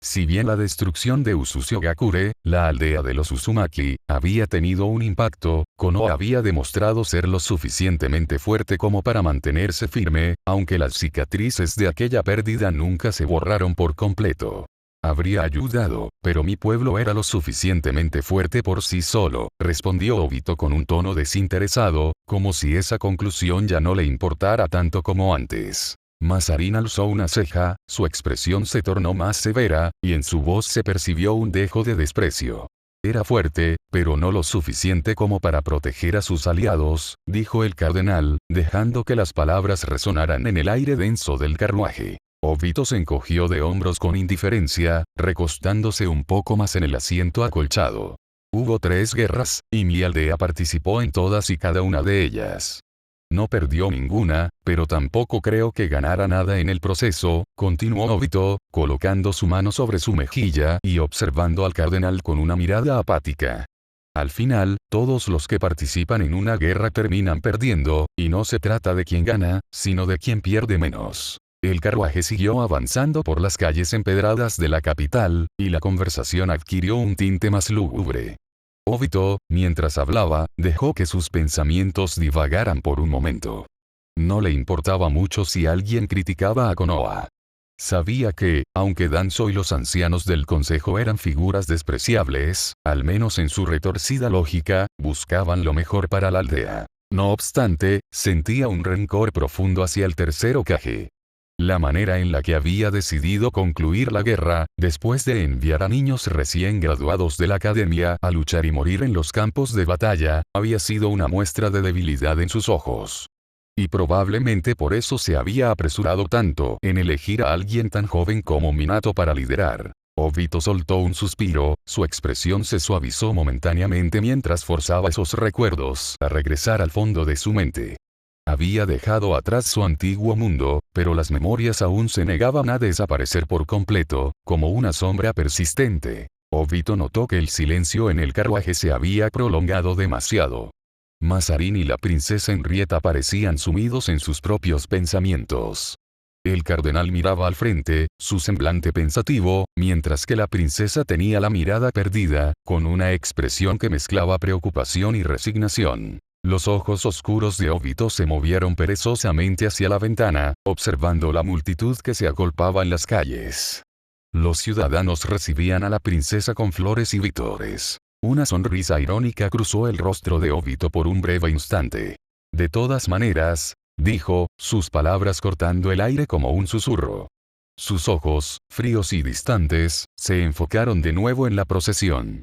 Si bien la destrucción de Usushigakure, la aldea de los Uzumaki, había tenido un impacto, Konoha había demostrado ser lo suficientemente fuerte como para mantenerse firme, aunque las cicatrices de aquella pérdida nunca se borraron por completo. Habría ayudado, pero mi pueblo era lo suficientemente fuerte por sí solo, respondió Obito con un tono desinteresado, como si esa conclusión ya no le importara tanto como antes. Masarin alzó una ceja, su expresión se tornó más severa, y en su voz se percibió un dejo de desprecio. Era fuerte, pero no lo suficiente como para proteger a sus aliados, dijo el cardenal, dejando que las palabras resonaran en el aire denso del carruaje. Obito se encogió de hombros con indiferencia, recostándose un poco más en el asiento acolchado. Hubo 3 guerras, y mi aldea participó en todas y cada una de ellas. No perdió ninguna, pero tampoco creo que ganara nada en el proceso, continuó Obito, colocando su mano sobre su mejilla y observando al cardenal con una mirada apática. Al final, todos los que participan en una guerra terminan perdiendo, y no se trata de quién gana, sino de quién pierde menos. El carruaje siguió avanzando por las calles empedradas de la capital, y la conversación adquirió un tinte más lúgubre. Obito, mientras hablaba, dejó que sus pensamientos divagaran por un momento. No le importaba mucho si alguien criticaba a Konoha. Sabía que, aunque Danzo y los ancianos del consejo eran figuras despreciables, al menos en su retorcida lógica, buscaban lo mejor para la aldea. No obstante, sentía un rencor profundo hacia el tercer Hokage. La manera en la que había decidido concluir la guerra, después de enviar a niños recién graduados de la academia a luchar y morir en los campos de batalla, había sido una muestra de debilidad en sus ojos. y probablemente por eso se había apresurado tanto en elegir a alguien tan joven como Minato para liderar. Obito soltó un suspiro, su expresión se suavizó momentáneamente mientras forzaba esos recuerdos a regresar al fondo de su mente. Había dejado atrás su antiguo mundo, pero las memorias aún se negaban a desaparecer por completo, como una sombra persistente. Obito notó que el silencio en el carruaje se había prolongado demasiado. Mazarin y la princesa Henrietta parecían sumidos en sus propios pensamientos. El cardenal miraba al frente, su semblante pensativo, mientras que la princesa tenía la mirada perdida, con una expresión que mezclaba preocupación y resignación. Los ojos oscuros de Obito se movieron perezosamente hacia la ventana, observando la multitud que se agolpaba en las calles. Los ciudadanos recibían a la princesa con flores y vítores. Una sonrisa irónica cruzó el rostro de Obito por un breve instante. De todas maneras, dijo, sus palabras cortando el aire como un susurro. Sus ojos, fríos y distantes, se enfocaron de nuevo en la procesión.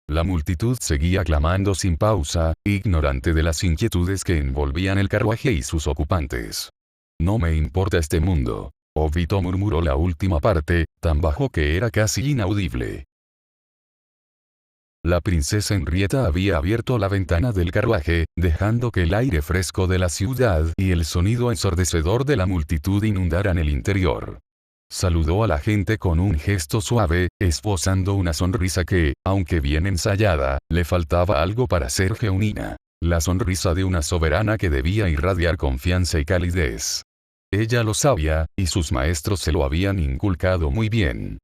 La multitud seguía clamando sin pausa, ignorante de las inquietudes que envolvían el carruaje y sus ocupantes. No me importa este mundo. Obito murmuró la última parte, tan bajo que era casi inaudible. La princesa Henrietta había abierto la ventana del carruaje, dejando que el aire fresco de la ciudad y el sonido ensordecedor de la multitud inundaran el interior. Saludó a la gente con un gesto suave, esbozando una sonrisa que, aunque bien ensayada, le faltaba algo para ser genuina. La sonrisa de una soberana que debía irradiar confianza y calidez. Ella lo sabía, y sus maestros se lo habían inculcado muy bien.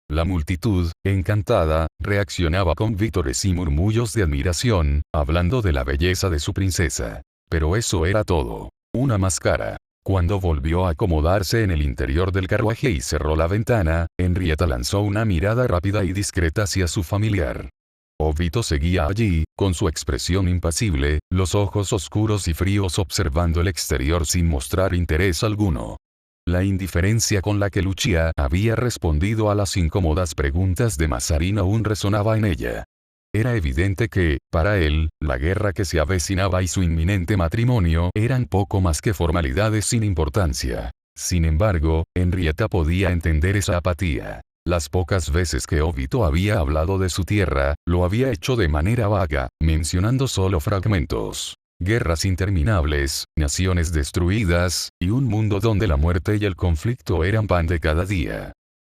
La multitud, encantada, reaccionaba con vítores y murmullos de admiración, hablando de la belleza de su princesa. Pero eso era todo. Una máscara. Cuando volvió a acomodarse en el interior del carruaje y cerró la ventana, Henrietta lanzó una mirada rápida y discreta hacia su familiar. Obito seguía allí, con su expresión impasible, los ojos oscuros y fríos observando el exterior sin mostrar interés alguno. La indiferencia con la que Lucia había respondido a las incómodas preguntas de Mazarin aún resonaba en ella. Era evidente que, para él, la guerra que se avecinaba y su inminente matrimonio eran poco más que formalidades sin importancia. Sin embargo, Henrietta podía entender esa apatía. Las pocas veces que Obito había hablado de su tierra, lo había hecho de manera vaga, mencionando solo fragmentos. Guerras interminables, naciones destruidas, y un mundo donde la muerte y el conflicto eran pan de cada día.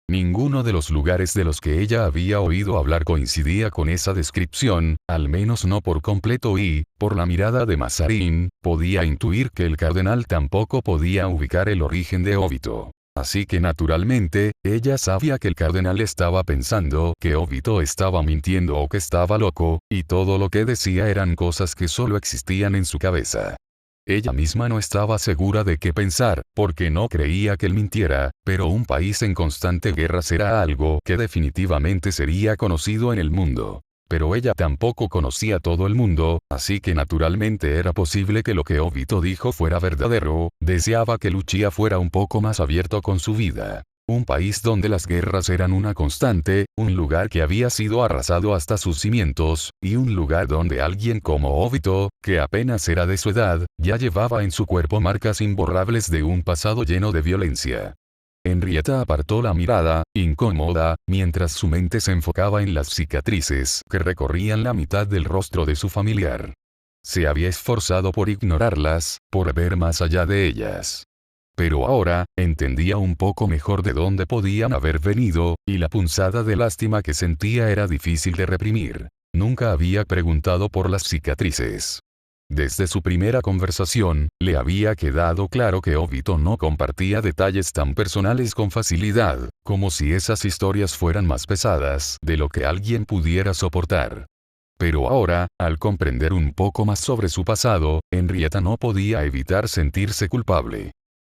Ninguno de los lugares de los que ella había oído hablar coincidía con esa descripción, al menos no por completo y, por la mirada de Mazarin, podía intuir que el cardenal tampoco podía ubicar el origen de Obito. Así que naturalmente, ella sabía que el cardenal estaba pensando que Obito estaba mintiendo o que estaba loco, y todo lo que decía eran cosas que solo existían en su cabeza. Ella misma no estaba segura de qué pensar, porque no creía que él mintiera, pero un país en constante guerra será algo que definitivamente sería conocido en el mundo. Pero ella tampoco conocía todo el mundo, así que naturalmente era posible que lo que Obito dijo fuera verdadero. Deseaba que Lucia fuera un poco más abierto con su vida. Un país donde las guerras eran una constante, un lugar que había sido arrasado hasta sus cimientos, y un lugar donde alguien como Obito, que apenas era de su edad, ya llevaba en su cuerpo marcas imborrables de un pasado lleno de violencia. Henrietta apartó la mirada, incómoda, mientras su mente se enfocaba en las cicatrices que recorrían la mitad del rostro de su familiar. Se había esforzado por ignorarlas, por ver más allá de ellas. Pero ahora, entendía un poco mejor de dónde podían haber venido, y la punzada de lástima que sentía era difícil de reprimir. Nunca había preguntado por las cicatrices. Desde su primera conversación, le había quedado claro que Obito no compartía detalles tan personales con facilidad, como si esas historias fueran más pesadas de lo que alguien pudiera soportar. Pero ahora, al comprender un poco más sobre su pasado, Henrietta no podía evitar sentirse culpable.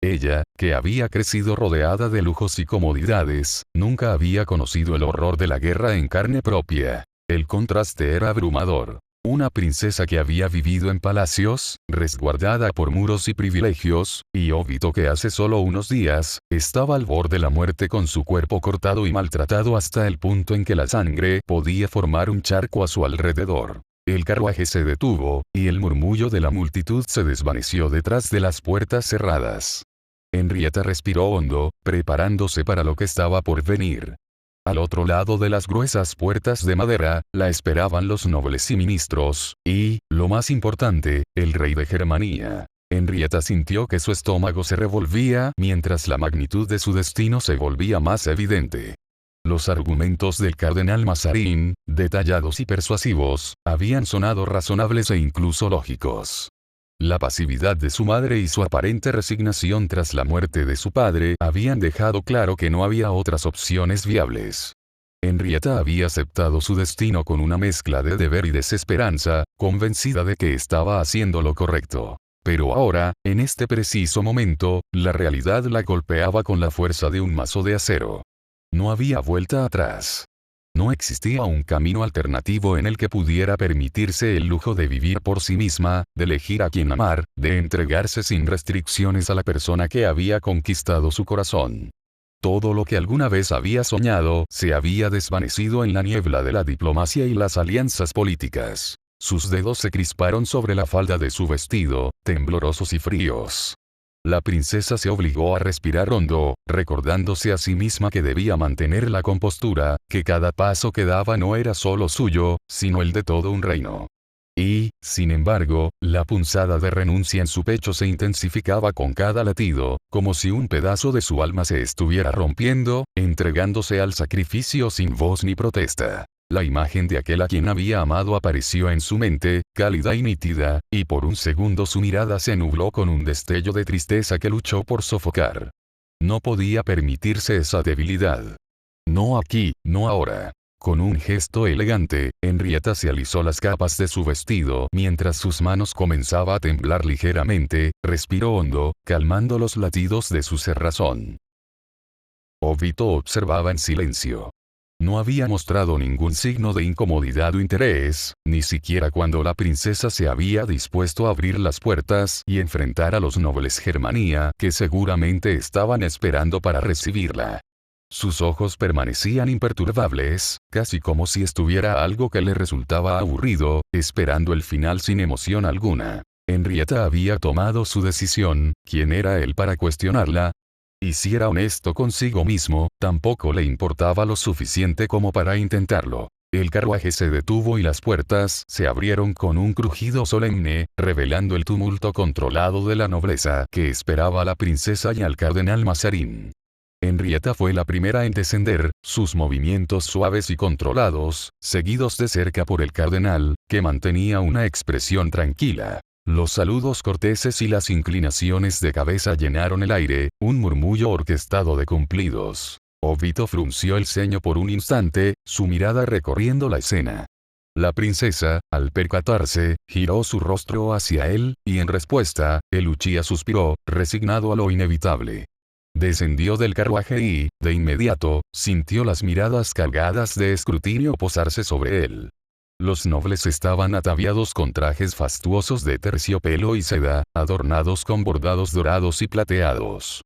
Ella, que había crecido rodeada de lujos y comodidades, nunca había conocido el horror de la guerra en carne propia. El contraste era abrumador. Una princesa que había vivido en palacios, resguardada por muros y privilegios, y Obito que hace solo unos días, estaba al borde de la muerte con su cuerpo cortado y maltratado hasta el punto en que la sangre podía formar un charco a su alrededor. El carruaje se detuvo, y el murmullo de la multitud se desvaneció detrás de las puertas cerradas. Henrietta respiró hondo, preparándose para lo que estaba por venir. Al otro lado de las gruesas puertas de madera, la esperaban los nobles y ministros, y, lo más importante, el rey de Germania. Henrietta sintió que su estómago se revolvía mientras la magnitud de su destino se volvía más evidente. Los argumentos del cardenal Mazarin, detallados y persuasivos, habían sonado razonables e incluso lógicos. La pasividad de su madre y su aparente resignación tras la muerte de su padre habían dejado claro que no había otras opciones viables. Henrietta había aceptado su destino con una mezcla de deber y desesperanza, convencida de que estaba haciendo lo correcto. Pero ahora, en este preciso momento, la realidad la golpeaba con la fuerza de un mazo de acero. No había vuelta atrás. No existía un camino alternativo en el que pudiera permitirse el lujo de vivir por sí misma, de elegir a quien amar, de entregarse sin restricciones a la persona que había conquistado su corazón. Todo lo que alguna vez había soñado se había desvanecido en la niebla de la diplomacia y las alianzas políticas. Sus dedos se crisparon sobre la falda de su vestido, temblorosos y fríos. La princesa se obligó a respirar hondo, recordándose a sí misma que debía mantener la compostura, que cada paso que daba no era solo suyo, sino el de todo un reino. Y, sin embargo, la punzada de renuncia en su pecho se intensificaba con cada latido, como si un pedazo de su alma se estuviera rompiendo, entregándose al sacrificio sin voz ni protesta. La imagen de aquel a quien había amado apareció en su mente, cálida y nítida, y por un segundo su mirada se nubló con un destello de tristeza que luchó por sofocar. No podía permitirse esa debilidad. No aquí, no ahora. Con un gesto elegante, Henrietta se alisó las capas de su vestido mientras sus manos comenzaba a temblar ligeramente, respiró hondo, calmando los latidos de su cerrazón. Obito observaba en silencio. No había mostrado ningún signo de incomodidad o interés, ni siquiera cuando la princesa se había dispuesto a abrir las puertas y enfrentar a los nobles Germania que seguramente estaban esperando para recibirla. Sus ojos permanecían imperturbables, casi como si estuviera algo que le resultaba aburrido, esperando el final sin emoción alguna. Henrietta había tomado su decisión, ¿quién era él para cuestionarla? Y si era honesto consigo mismo, tampoco le importaba lo suficiente como para intentarlo. El carruaje se detuvo y las puertas se abrieron con un crujido solemne, revelando el tumulto controlado de la nobleza que esperaba a la princesa y al cardenal Mazarin. Henrietta fue la primera en descender, sus movimientos suaves y controlados, seguidos de cerca por el cardenal, que mantenía una expresión tranquila. Los saludos corteses y las inclinaciones de cabeza llenaron el aire, un murmullo orquestado de cumplidos. Obito frunció el ceño por un instante, su mirada recorriendo la escena. La princesa, al percatarse, giró su rostro hacia él, y en respuesta, el Uchiha suspiró, resignado a lo inevitable. Descendió del carruaje y, de inmediato, sintió las miradas cargadas de escrutinio posarse sobre él. Los nobles estaban ataviados con trajes fastuosos de terciopelo y seda, adornados con bordados dorados y plateados.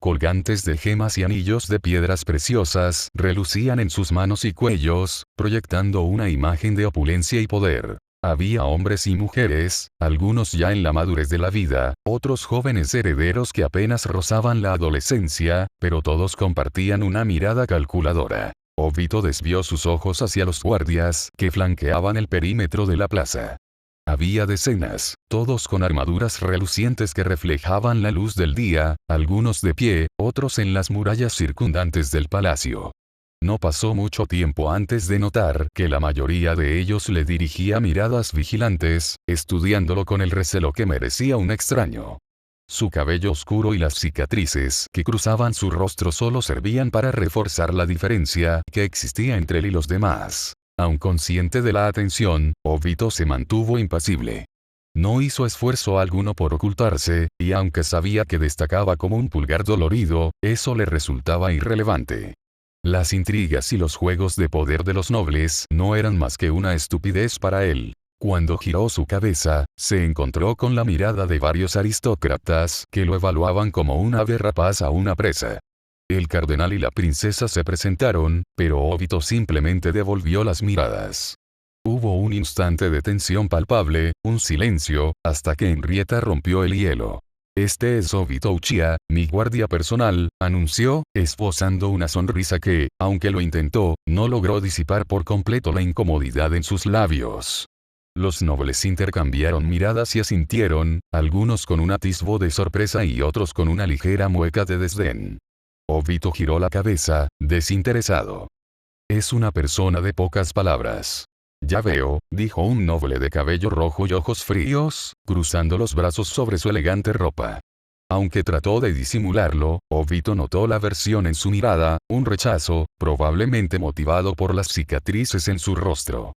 Colgantes de gemas y anillos de piedras preciosas relucían en sus manos y cuellos, proyectando una imagen de opulencia y poder. Había hombres y mujeres, algunos ya en la madurez de la vida, otros jóvenes herederos que apenas rozaban la adolescencia, pero todos compartían una mirada calculadora. Obito desvió sus ojos hacia los guardias que flanqueaban el perímetro de la plaza. Había decenas, todos con armaduras relucientes que reflejaban la luz del día, algunos de pie, otros en las murallas circundantes del palacio. No pasó mucho tiempo antes de notar que la mayoría de ellos le dirigía miradas vigilantes, estudiándolo con el recelo que merecía un extraño. Su cabello oscuro y las cicatrices que cruzaban su rostro solo servían para reforzar la diferencia que existía entre él y los demás. Aun consciente de la atención, Obito se mantuvo impasible. No hizo esfuerzo alguno por ocultarse, y aunque sabía que destacaba como un pulgar dolorido, eso le resultaba irrelevante. Las intrigas y los juegos de poder de los nobles no eran más que una estupidez para él. Cuando giró su cabeza, se encontró con la mirada de varios aristócratas que lo evaluaban como un ave rapaz a una presa. El cardenal y la princesa se presentaron, pero Obito simplemente devolvió las miradas. Hubo un instante de tensión palpable, un silencio, hasta que Henrietta rompió el hielo. Este es Obito Uchiha, mi guardia personal, anunció, esbozando una sonrisa que, aunque lo intentó, no logró disipar por completo la incomodidad en sus labios. Los nobles intercambiaron miradas y asintieron, algunos con un atisbo de sorpresa y otros con una ligera mueca de desdén. Obito giró la cabeza, desinteresado. Es una persona de pocas palabras. Ya veo, dijo un noble de cabello rojo y ojos fríos, cruzando los brazos sobre su elegante ropa. Aunque trató de disimularlo, Obito notó la aversión en su mirada, un rechazo, probablemente motivado por las cicatrices en su rostro.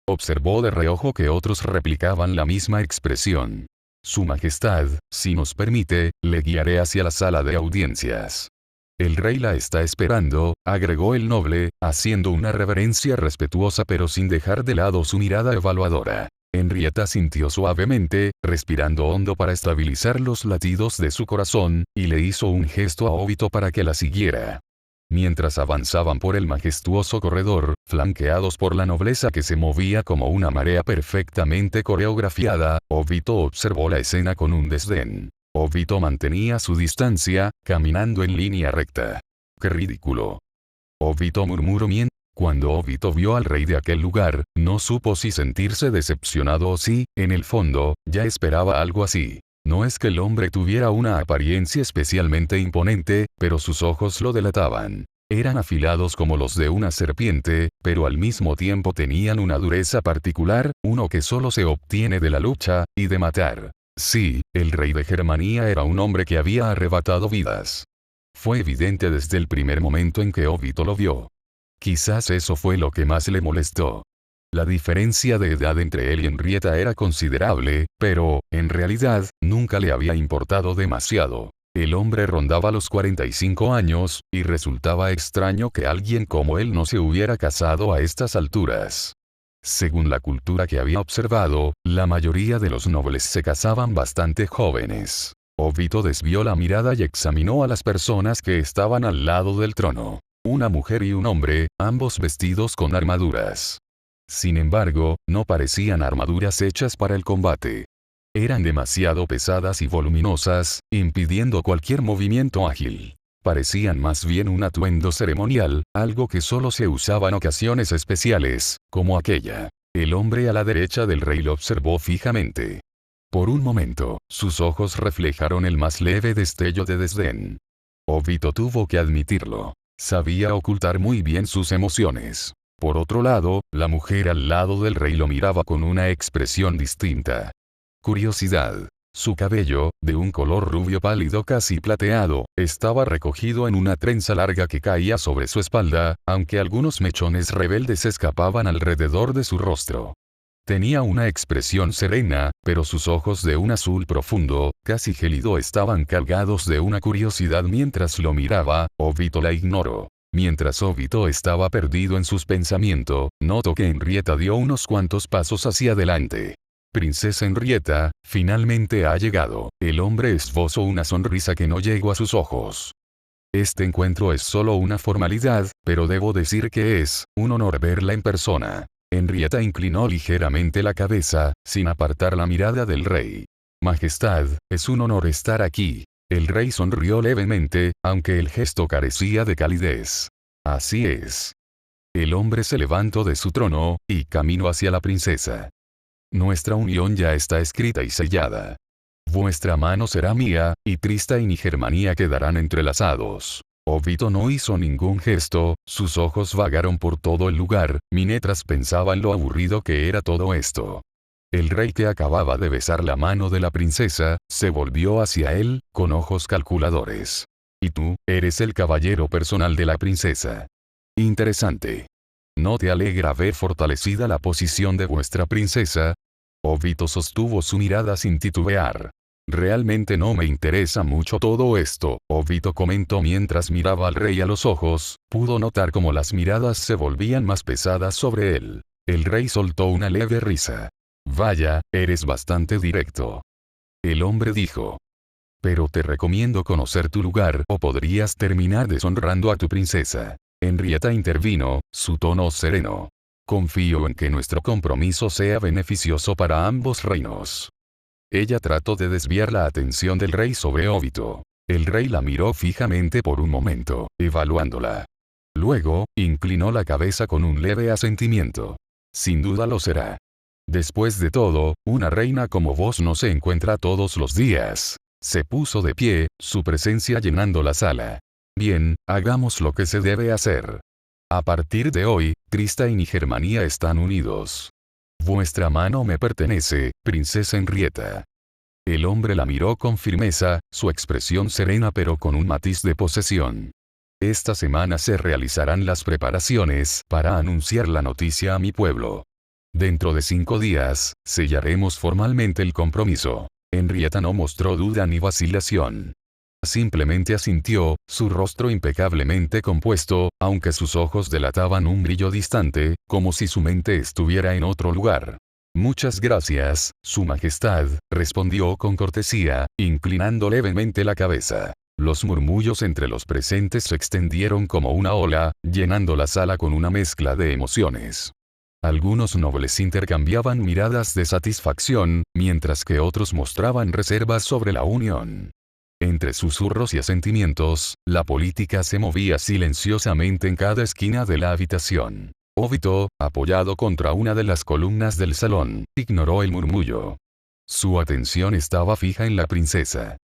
Observó de reojo que otros replicaban la misma expresión. Su Majestad, si nos permite, le guiaré hacia la sala de audiencias. El rey la está esperando, agregó el noble, haciendo una reverencia respetuosa pero sin dejar de lado su mirada evaluadora. Henrietta sintió suavemente, respirando hondo para estabilizar los latidos de su corazón, y le hizo un gesto a Obito para que la siguiera. Mientras avanzaban por el majestuoso corredor, flanqueados por la nobleza que se movía como una marea perfectamente coreografiada, Obito observó la escena con un desdén. Obito mantenía su distancia, caminando en línea recta. ¡Qué ridículo! Obito murmuró mientras. Cuando Obito vio al rey de aquel lugar, no supo si sentirse decepcionado o si, en el fondo, ya esperaba algo así. No es que el hombre tuviera una apariencia especialmente imponente, pero sus ojos lo delataban. Eran afilados como los de una serpiente, pero al mismo tiempo tenían una dureza particular, uno que solo se obtiene de la lucha, y de matar. Sí, el rey de Germania era un hombre que había arrebatado vidas. Fue evidente desde el primer momento en que Obito lo vio. Quizás eso fue lo que más le molestó. La diferencia de edad entre él y Henrietta era considerable, pero, en realidad, nunca le había importado demasiado. El hombre rondaba los 45 años, y resultaba extraño que alguien como él no se hubiera casado a estas alturas. Según la cultura que había observado, la mayoría de los nobles se casaban bastante jóvenes. Obito desvió la mirada y examinó a las personas que estaban al lado del trono. Una mujer y un hombre, ambos vestidos con armaduras. Sin embargo, no parecían armaduras hechas para el combate. Eran demasiado pesadas y voluminosas, impidiendo cualquier movimiento ágil. Parecían más bien un atuendo ceremonial, algo que solo se usaba en ocasiones especiales, como aquella. El hombre a la derecha del rey lo observó fijamente. Por un momento, sus ojos reflejaron el más leve destello de desdén. Obito tuvo que admitirlo. Sabía ocultar muy bien sus emociones. Por otro lado, la mujer al lado del rey lo miraba con una expresión distinta. Curiosidad. Su cabello, de un color rubio pálido casi plateado, estaba recogido en una trenza larga que caía sobre su espalda, aunque algunos mechones rebeldes escapaban alrededor de su rostro. Tenía una expresión serena, pero sus ojos de un azul profundo, casi gélido estaban cargados de una curiosidad mientras lo miraba. Obito la ignoró. Mientras Obito estaba perdido en sus pensamientos, notó que Henrietta dio unos cuantos pasos hacia adelante. Princesa Henrietta, finalmente ha llegado. El hombre esbozó una sonrisa que no llegó a sus ojos. Este encuentro es solo una formalidad, pero debo decir que es un honor verla en persona. Henrietta inclinó ligeramente la cabeza, sin apartar la mirada del rey. Majestad, es un honor estar aquí. El rey sonrió levemente, aunque el gesto carecía de calidez. Así es. El hombre se levantó de su trono, y caminó hacia la princesa. Nuestra unión ya está escrita y sellada. Vuestra mano será mía, y Tristain y Germania quedarán entrelazados. Obito no hizo ningún gesto, sus ojos vagaron por todo el lugar, mientras pensaba en lo aburrido que era todo esto. El rey, que acababa de besar la mano de la princesa, se volvió hacia él, con ojos calculadores. Y tú, eres el caballero personal de la princesa. Interesante. ¿No te alegra ver fortalecida la posición de vuestra princesa? Obito sostuvo su mirada sin titubear. Realmente no me interesa mucho todo esto, Obito comentó mientras miraba al rey a los ojos. Pudo notar cómo las miradas se volvían más pesadas sobre él. El rey soltó una leve risa. Vaya, eres bastante directo. El hombre dijo. Pero te recomiendo conocer tu lugar o podrías terminar deshonrando a tu princesa. Henrietta intervino, su tono sereno. Confío en que nuestro compromiso sea beneficioso para ambos reinos. Ella trató de desviar la atención del rey sobre Obito. El rey la miró fijamente por un momento, evaluándola. Luego, inclinó la cabeza con un leve asentimiento. Sin duda lo será. Después de todo, una reina como vos no se encuentra todos los días. Se puso de pie, su presencia llenando la sala. Bien, hagamos lo que se debe hacer. A partir de hoy, Tristain y Germania están unidos. Vuestra mano me pertenece, princesa Henrietta. El hombre la miró con firmeza, su expresión serena pero con un matiz de posesión. Esta semana se realizarán las preparaciones para anunciar la noticia a mi pueblo. Dentro de 5 días, sellaremos formalmente el compromiso. Henrietta no mostró duda ni vacilación. Simplemente asintió, su rostro impecablemente compuesto, aunque sus ojos delataban un brillo distante, como si su mente estuviera en otro lugar. Muchas gracias, Su Majestad, respondió con cortesía, inclinando levemente la cabeza. Los murmullos entre los presentes se extendieron como una ola, llenando la sala con una mezcla de emociones. Algunos nobles intercambiaban miradas de satisfacción, mientras que otros mostraban reservas sobre la unión. Entre susurros y asentimientos, la política se movía silenciosamente en cada esquina de la habitación. Obito, apoyado contra una de las columnas del salón, ignoró el murmullo. Su atención estaba fija en la princesa.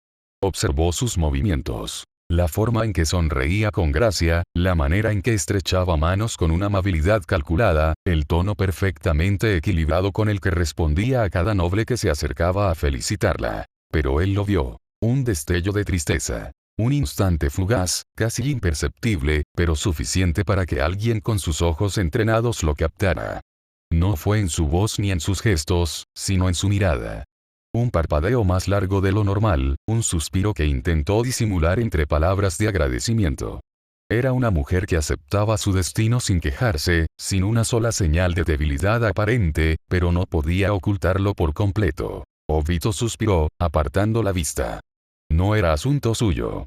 Observó sus movimientos. La forma en que sonreía con gracia, la manera en que estrechaba manos con una amabilidad calculada, el tono perfectamente equilibrado con el que respondía a cada noble que se acercaba a felicitarla. Pero él lo vio. Un destello de tristeza. Un instante fugaz, casi imperceptible, pero suficiente para que alguien con sus ojos entrenados lo captara. No fue en su voz ni en sus gestos, sino en su mirada. Un parpadeo más largo de lo normal, un suspiro que intentó disimular entre palabras de agradecimiento. Era una mujer que aceptaba su destino sin quejarse, sin una sola señal de debilidad aparente, pero no podía ocultarlo por completo. Obito suspiró, apartando la vista. No era asunto suyo.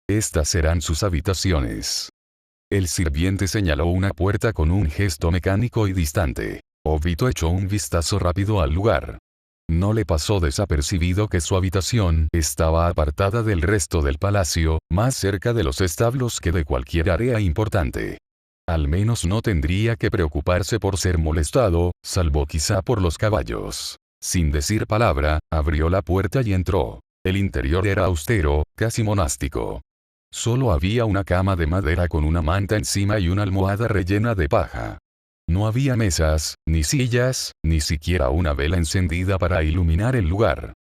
Estas serán sus habitaciones. El sirviente señaló una puerta con un gesto mecánico y distante. Obito echó un vistazo rápido al lugar. No le pasó desapercibido que su habitación estaba apartada del resto del palacio, más cerca de los establos que de cualquier área importante. Al menos no tendría que preocuparse por ser molestado, salvo quizá por los caballos. Sin decir palabra, abrió la puerta y entró. El interior era austero, casi monástico. Solo había una cama de madera con una manta encima y una almohada rellena de paja. No había mesas, ni sillas, ni siquiera una vela encendida para iluminar el lugar.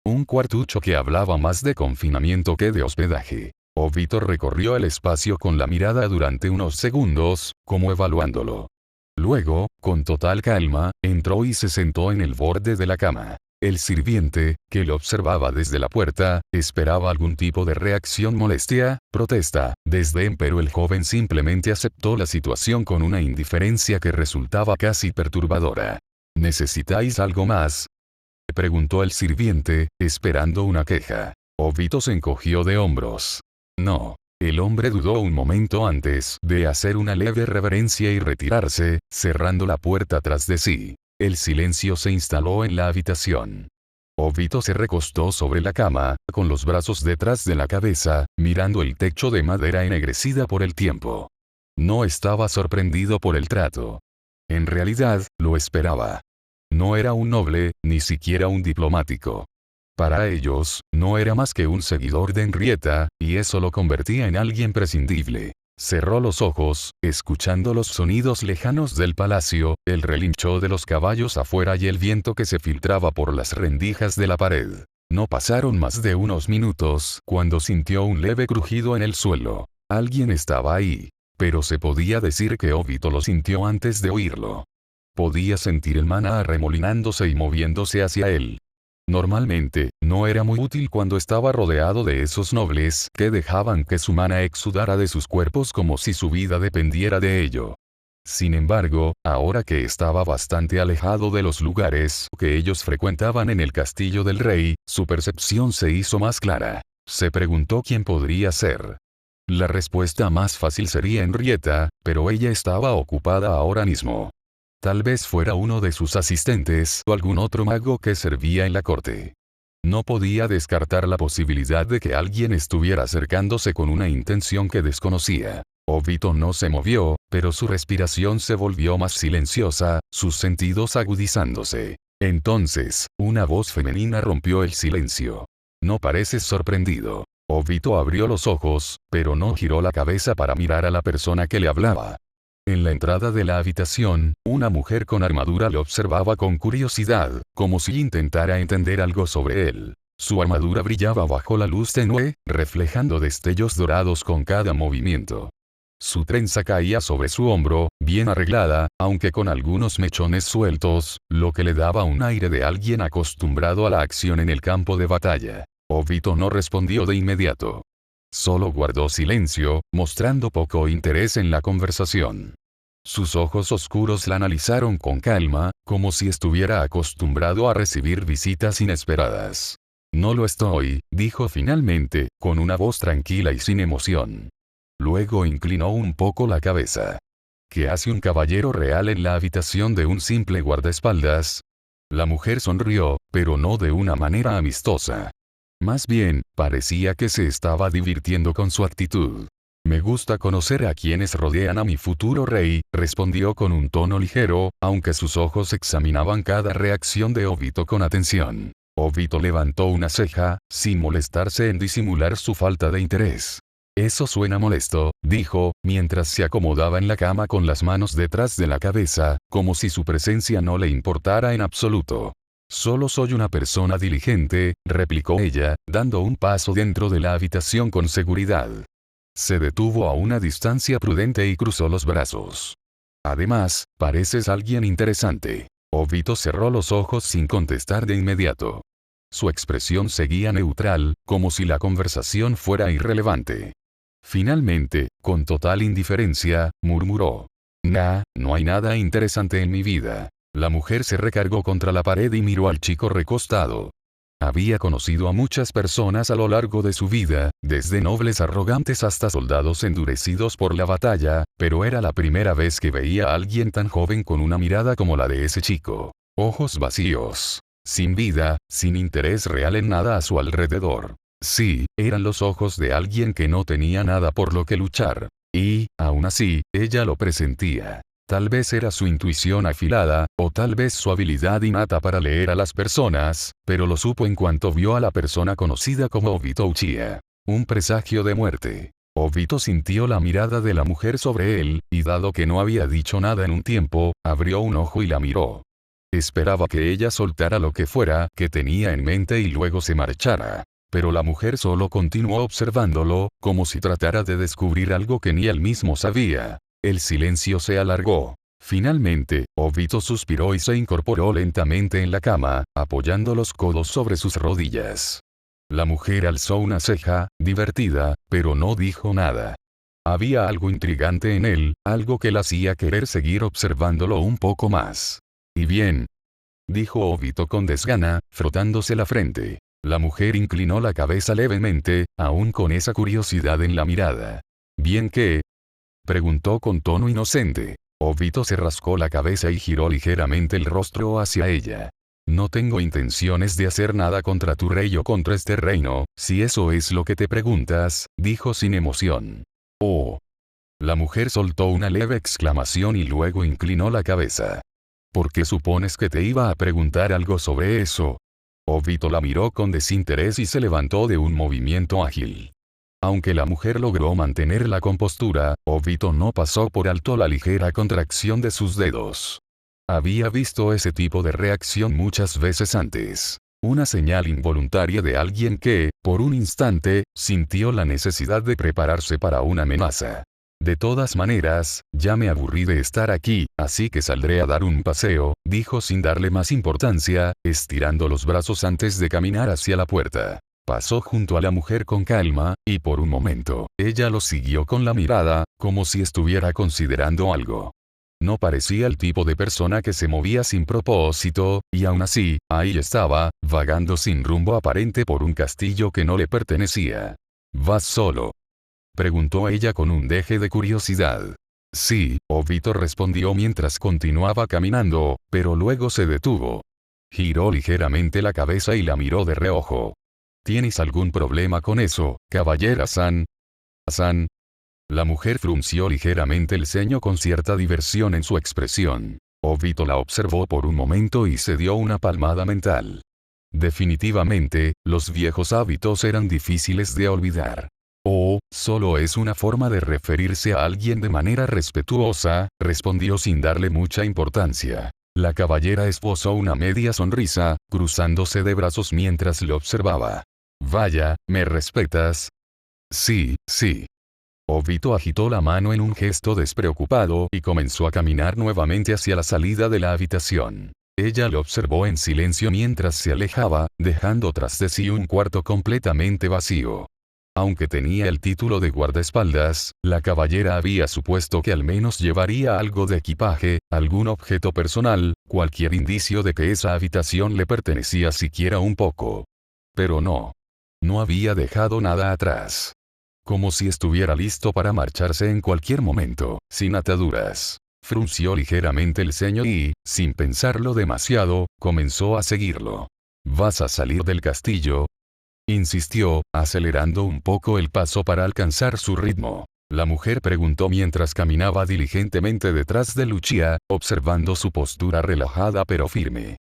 Un cuartucho que hablaba más de confinamiento que de hospedaje. Obito recorrió el espacio con la mirada durante unos segundos, como evaluándolo. Luego, con total calma, entró y se sentó en el borde de la cama. El sirviente, que lo observaba desde la puerta, esperaba algún tipo de reacción, molestia, protesta, desdén, pero el joven simplemente aceptó la situación con una indiferencia que resultaba casi perturbadora. ¿Necesitáis algo más?, preguntó el sirviente, esperando una queja. Obito se encogió de hombros. No. El hombre dudó un momento antes de hacer una leve reverencia y retirarse, cerrando la puerta tras de sí. El silencio se instaló en la habitación. Obito se recostó sobre la cama, con los brazos detrás de la cabeza, mirando el techo de madera ennegrecida por el tiempo. No estaba sorprendido por el trato. En realidad, lo esperaba. No era un noble, ni siquiera un diplomático. Para ellos, no era más que un seguidor de Henrietta, y eso lo convertía en alguien prescindible. Cerró los ojos, escuchando los sonidos lejanos del palacio, el relincho de los caballos afuera y el viento que se filtraba por las rendijas de la pared. No pasaron más de unos minutos cuando sintió un leve crujido en el suelo. Alguien estaba ahí. Pero se podía decir que Obito lo sintió antes de oírlo. Podía sentir el maná arremolinándose y moviéndose hacia él. Normalmente, no era muy útil cuando estaba rodeado de esos nobles que dejaban que su maná exudara de sus cuerpos como si su vida dependiera de ello. Sin embargo, ahora que estaba bastante alejado de los lugares que ellos frecuentaban en el castillo del rey, su percepción se hizo más clara. Se preguntó quién podría ser. La respuesta más fácil sería Henrietta, pero ella estaba ocupada ahora mismo. Tal vez fuera uno de sus asistentes o algún otro mago que servía en la corte. No podía descartar la posibilidad de que alguien estuviera acercándose con una intención que desconocía. Obito no se movió, pero su respiración se volvió más silenciosa, sus sentidos agudizándose. Entonces, una voz femenina rompió el silencio. No pareces sorprendido. Obito abrió los ojos, pero no giró la cabeza para mirar a la persona que le hablaba. En la entrada de la habitación, una mujer con armadura le observaba con curiosidad, como si intentara entender algo sobre él. Su armadura brillaba bajo la luz tenue, reflejando destellos dorados con cada movimiento. Su trenza caía sobre su hombro, bien arreglada, aunque con algunos mechones sueltos, lo que le daba un aire de alguien acostumbrado a la acción en el campo de batalla. Obito no respondió de inmediato. Solo guardó silencio, mostrando poco interés en la conversación. Sus ojos oscuros la analizaron con calma, como si estuviera acostumbrado a recibir visitas inesperadas. No lo estoy, dijo finalmente, con una voz tranquila y sin emoción. Luego inclinó un poco la cabeza. ¿Qué hace un caballero real en la habitación de un simple guardaespaldas? La mujer sonrió, pero no de una manera amistosa. Más bien, parecía que se estaba divirtiendo con su actitud. Me gusta conocer a quienes rodean a mi futuro rey, respondió con un tono ligero, aunque sus ojos examinaban cada reacción de Obito con atención. Obito levantó una ceja, sin molestarse en disimular su falta de interés. Eso suena molesto, dijo, mientras se acomodaba en la cama con las manos detrás de la cabeza, como si su presencia no le importara en absoluto. Solo soy una persona diligente, replicó ella, dando un paso dentro de la habitación con seguridad. Se detuvo a una distancia prudente y cruzó los brazos. Además, pareces alguien interesante. Obito cerró los ojos sin contestar de inmediato. Su expresión seguía neutral, como si la conversación fuera irrelevante. Finalmente, con total indiferencia, murmuró. No hay nada interesante en mi vida. La mujer se recargó contra la pared y miró al chico recostado. Había conocido a muchas personas a lo largo de su vida, desde nobles arrogantes hasta soldados endurecidos por la batalla, pero era la primera vez que veía a alguien tan joven con una mirada como la de ese chico. Ojos vacíos. Sin vida, sin interés real en nada a su alrededor. Sí, eran los ojos de alguien que no tenía nada por lo que luchar. Y, aún así, ella lo presentía. Tal vez era su intuición afilada, o tal vez su habilidad innata para leer a las personas, pero lo supo en cuanto vio a la persona conocida como Obito Uchiha. Un presagio de muerte. Obito sintió la mirada de la mujer sobre él, y dado que no había dicho nada en un tiempo, abrió un ojo y la miró. Esperaba que ella soltara lo que fuera que tenía en mente y luego se marchara. Pero la mujer solo continuó observándolo, como si tratara de descubrir algo que ni él mismo sabía. El silencio se alargó. Finalmente, Obito suspiró y se incorporó lentamente en la cama, apoyando los codos sobre sus rodillas. La mujer alzó una ceja, divertida, pero no dijo nada. Había algo intrigante en él, algo que la hacía querer seguir observándolo un poco más. ¿Y bien?, dijo Obito con desgana, frotándose la frente. La mujer inclinó la cabeza levemente, aún con esa curiosidad en la mirada. ¿Bien qué?, preguntó con tono inocente. Obito se rascó la cabeza y giró ligeramente el rostro hacia ella. No tengo intenciones de hacer nada contra tu rey o contra este reino, si eso es lo que te preguntas, dijo sin emoción. Oh. La mujer soltó una leve exclamación y luego inclinó la cabeza. ¿Por qué supones que te iba a preguntar algo sobre eso? Obito la miró con desinterés y se levantó de un movimiento ágil. Aunque la mujer logró mantener la compostura, Obito no pasó por alto la ligera contracción de sus dedos. Había visto ese tipo de reacción muchas veces antes. Una señal involuntaria de alguien que, por un instante, sintió la necesidad de prepararse para una amenaza. De todas maneras, ya me aburrí de estar aquí, así que saldré a dar un paseo, dijo sin darle más importancia, estirando los brazos antes de caminar hacia la puerta. Pasó junto a la mujer con calma, y por un momento, ella lo siguió con la mirada, como si estuviera considerando algo. No parecía el tipo de persona que se movía sin propósito, y aún así, ahí estaba, vagando sin rumbo aparente por un castillo que no le pertenecía. ¿Vas solo?, Preguntó ella con un deje de curiosidad. Sí, Obito respondió mientras continuaba caminando, pero luego se detuvo. Giró ligeramente la cabeza y la miró de reojo. ¿Tienes algún problema con eso, caballera-san? ¿San? La mujer frunció ligeramente el ceño con cierta diversión en su expresión. Obito la observó por un momento y se dio una palmada mental. Definitivamente, los viejos hábitos eran difíciles de olvidar. Oh, solo es una forma de referirse a alguien de manera respetuosa, respondió sin darle mucha importancia. La caballera esbozó una media sonrisa, cruzándose de brazos mientras lo observaba. Vaya, ¿me respetas? Sí, sí. Obito agitó la mano en un gesto despreocupado y comenzó a caminar nuevamente hacia la salida de la habitación. Ella lo observó en silencio mientras se alejaba, dejando tras de sí un cuarto completamente vacío. Aunque tenía el título de guardaespaldas, la caballera había supuesto que al menos llevaría algo de equipaje, algún objeto personal, cualquier indicio de que esa habitación le pertenecía siquiera un poco. Pero no. No había dejado nada atrás. Como si estuviera listo para marcharse en cualquier momento, sin ataduras. Frunció ligeramente el ceño y, sin pensarlo demasiado, comenzó a seguirlo. ¿Vas a salir del castillo?, insistió, acelerando un poco el paso para alcanzar su ritmo. La mujer preguntó mientras caminaba diligentemente detrás de Lucia, observando su postura relajada pero firme.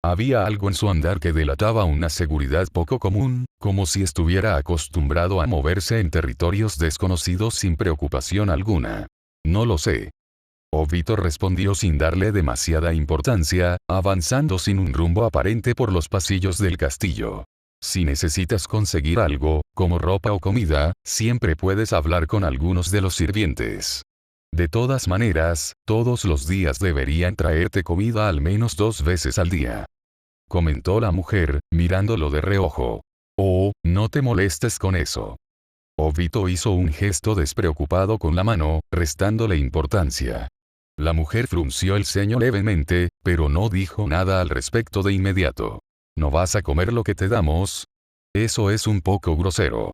Había algo en su andar que delataba una seguridad poco común, como si estuviera acostumbrado a moverse en territorios desconocidos sin preocupación alguna. No lo sé. Obito respondió sin darle demasiada importancia, avanzando sin un rumbo aparente por los pasillos del castillo. Si necesitas conseguir algo, como ropa o comida, siempre puedes hablar con algunos de los sirvientes. De todas maneras, todos los días deberían traerte comida al menos 2 veces al día. Comentó la mujer, mirándolo de reojo. Oh, no te molestes con eso. Obito hizo un gesto despreocupado con la mano, restándole importancia. La mujer frunció el ceño levemente, pero no dijo nada al respecto de inmediato. ¿No vas a comer lo que te damos? Eso es un poco grosero.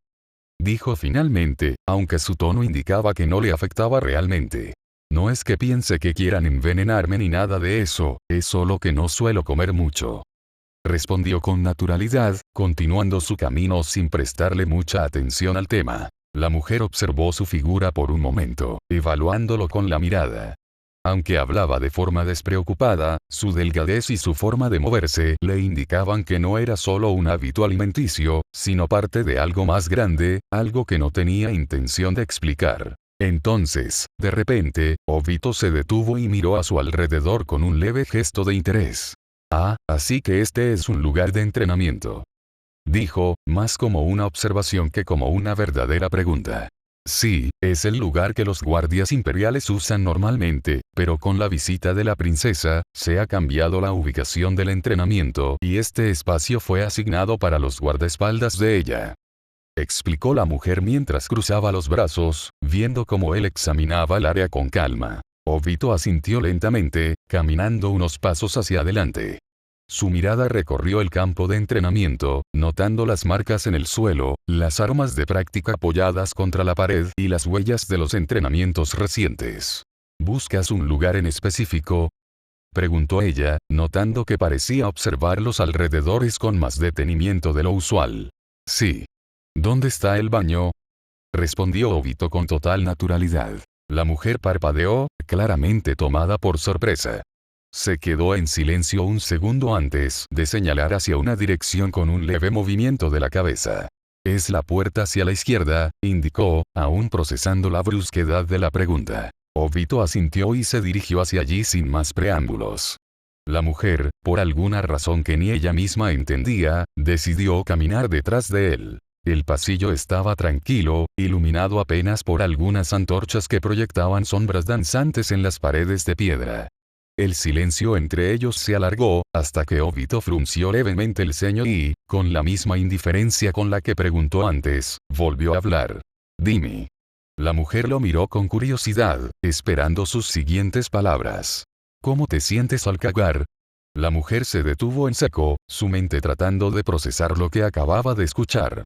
Dijo finalmente, aunque su tono indicaba que no le afectaba realmente. No es que piense que quieran envenenarme ni nada de eso, es solo que no suelo comer mucho. Respondió con naturalidad, continuando su camino sin prestarle mucha atención al tema. La mujer observó su figura por un momento, evaluándolo con la mirada. Aunque hablaba de forma despreocupada, su delgadez y su forma de moverse le indicaban que no era solo un hábito alimenticio, sino parte de algo más grande, algo que no tenía intención de explicar. Entonces, de repente, Obito se detuvo y miró a su alrededor con un leve gesto de interés. Ah, así que este es un lugar de entrenamiento. Dijo, más como una observación que como una verdadera pregunta. Sí, es el lugar que los guardias imperiales usan normalmente, pero con la visita de la princesa, se ha cambiado la ubicación del entrenamiento y este espacio fue asignado para los guardaespaldas de ella. Explicó la mujer mientras cruzaba los brazos, viendo cómo él examinaba el área con calma. Obito asintió lentamente, caminando unos pasos hacia adelante. Su mirada recorrió el campo de entrenamiento, notando las marcas en el suelo, las armas de práctica apoyadas contra la pared y las huellas de los entrenamientos recientes. ¿Buscas un lugar en específico?, preguntó ella, notando que parecía observar los alrededores con más detenimiento de lo usual. Sí. ¿Dónde está el baño?, respondió Obito con total naturalidad. La mujer parpadeó, claramente tomada por sorpresa. Se quedó en silencio un segundo antes de señalar hacia una dirección con un leve movimiento de la cabeza. Es la puerta hacia la izquierda, indicó, aún procesando la brusquedad de la pregunta. Obito asintió y se dirigió hacia allí sin más preámbulos. La mujer, por alguna razón que ni ella misma entendía, decidió caminar detrás de él. El pasillo estaba tranquilo, iluminado apenas por algunas antorchas que proyectaban sombras danzantes en las paredes de piedra. El silencio entre ellos se alargó, hasta que Obito frunció levemente el ceño y, con la misma indiferencia con la que preguntó antes, volvió a hablar. Dime. La mujer lo miró con curiosidad, esperando sus siguientes palabras. ¿Cómo te sientes al cagar? La mujer se detuvo en seco, su mente tratando de procesar lo que acababa de escuchar.